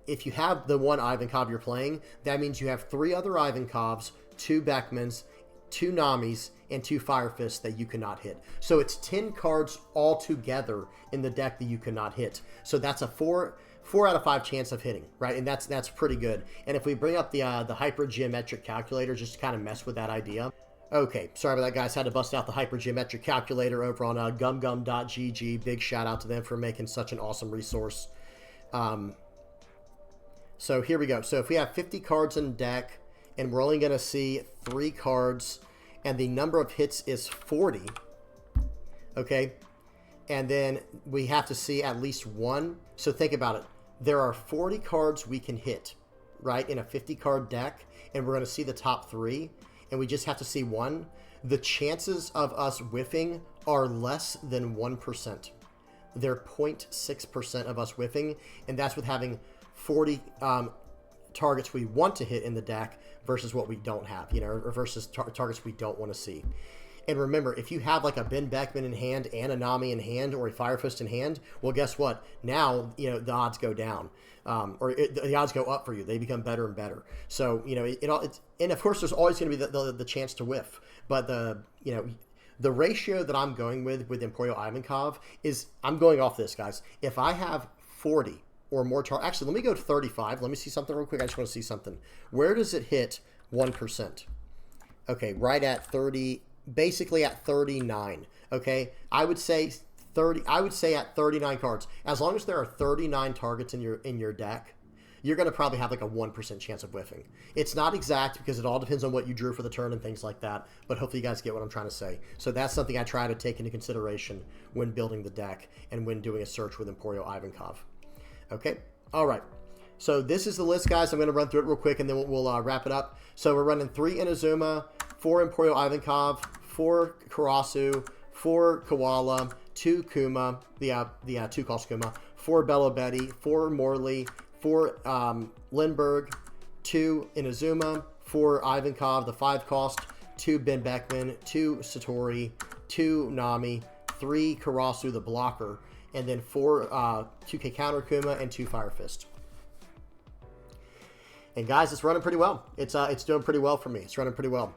if you have the one Ivankov you're playing, that means you have 3 other Ivankovs, 2 Beckmans, 2 Namis, and 2 Fire Fists that you cannot hit. So it's 10 cards all together in the deck that you cannot hit. So that's a 4 out of 5 chance of hitting, right? And that's pretty good. And if we bring up the hypergeometric calculator, just to kind of mess with that idea. Okay, sorry about that, guys. Had to bust out the hypergeometric calculator over on gumgum.gg. Big shout out to them for making such an awesome resource. So here we go. So if we have 50 cards in deck, and we're only going to see 3 cards, and the number of hits is 40, okay? And then we have to see at least 1. So think about it. There are 40 cards we can hit, right, in a 50-card deck, and we're going to see the top 3, and we just have to see 1. The chances of us whiffing are less than 1%. They're 0.6% of us whiffing, and that's with having 40 targets we want to hit in the deck versus what we don't have, or versus targets we don't want to see. And remember, if you have like a Ben Beckman in hand and a Nami in hand or a Fire Fist in hand, well, guess what? Now, you know, the odds go down. The odds go up for you. They become better and better. So, you know, and of course, there's always going to be the chance to whiff. But the ratio that I'm going with Emporio Ivankov is, I'm going off this, guys. If I have 40 or more actually, let me go to 35. Let me see something real quick. I just want to see something. Where does it hit 1%? Okay, right at 30, basically at 39. Okay, I would say 30. I would say at 39 cards, as long as there are 39 targets in your deck, you're going to probably have like a 1% chance of whiffing. It's not exact because it all depends on what you drew for the turn and things like that, but hopefully you guys get what I'm trying to say. So that's something I try to take into consideration when building the deck and when doing a search with Emporio Ivankov. Okay, all right. So this is the list, guys. I'm going to run through it real quick, and then we'll wrap it up. So we're running 3 Inazuma, 4 Emporio Ivankov, 4 Karasu, 4 Koala, 2 Kuma, the 2 cost Kuma, 4 Belo Betty, 4 Morley, 4 Lindbergh, 2 Inazuma, 4 Ivankov, the 5 cost, 2 Ben Beckman, 2 Satori, 2 Nami, 3 Karasu, the blocker, and then 4 2K Counter Kuma and 2 Fire Fist. And guys, it's running pretty well. It's doing pretty well for me. It's running pretty well.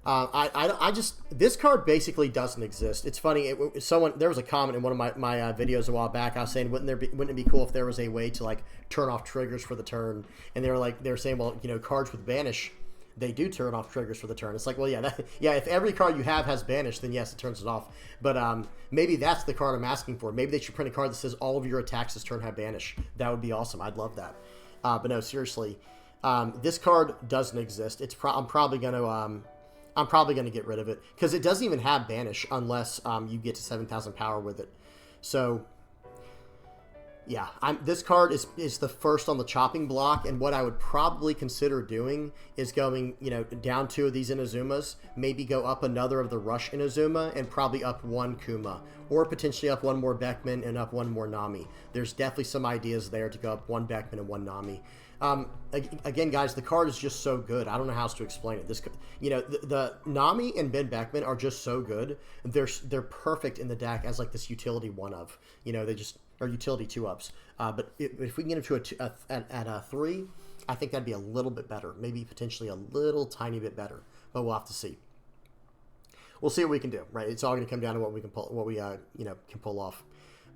I just, this card basically doesn't exist. It's funny. There was a comment in one of my videos a while back. I was saying, wouldn't it be cool if there was a way to like turn off triggers for the turn? And they were saying, well, you know, cards with banish, they do turn off triggers for the turn. It's like, well, yeah, if every card you have has banish, then yes, it turns it off. But maybe that's the card I'm asking for. Maybe they should print a card that says all of your attacks this turn have banish. That would be awesome. I'd love that. But no, seriously, this card doesn't exist. I'm probably gonna get rid of it because it doesn't even have banish unless you get to 7,000 power with it. So yeah, this card is the first on the chopping block, and what I would probably consider doing is going, you know, down 2 of these Inazumas, maybe go up another of the Rush Inazuma, and probably up 1 Kuma, or potentially up 1 more Beckman and up 1 more Nami. There's definitely some ideas there to go up 1 Beckman and 1 Nami. Again, guys, the card is just so good. I don't know how else to explain it. This, you know, the Nami and Ben Beckman are just so good. They're perfect in the deck as like this utility 1-of. You know, they just are utility 2-ups. But if we can get them to at a 3, I think that'd be a little bit better. Maybe potentially a little tiny bit better. But we'll have to see. We'll see what we can do. Right? It's all going to come down to what we can pull, can pull off.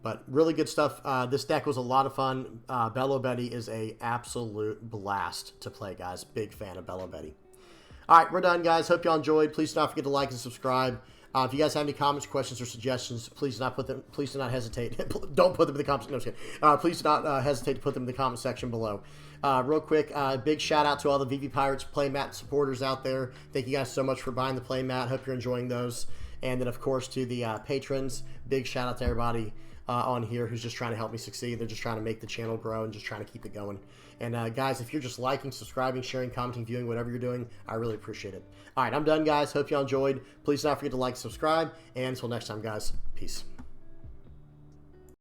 But really good stuff. This deck was a lot of fun. Belo Betty is a absolute blast to play, guys. Big fan of Belo Betty. All right, we're done, guys. Hope y'all enjoyed. Please do not forget to like and subscribe. If you guys have any comments, questions, or suggestions, please do not hesitate. Don't put them in the comments. No, I'm just kidding. Please do not hesitate to put them in the comment section below. Real quick, big shout out to all the VV Pirates playmat supporters out there. Thank you guys so much for buying the playmat. Hope you're enjoying those. And then, of course, to the patrons, big shout out to everybody on here who's just trying to help me succeed. They're just trying to make the channel grow and just trying to keep it going. And guys, if you're just liking, subscribing, sharing, commenting, viewing, whatever you're doing, I really appreciate it. All right, I'm done, guys. Hope y'all enjoyed. Please do not forget to like, subscribe, and until next time, guys, peace.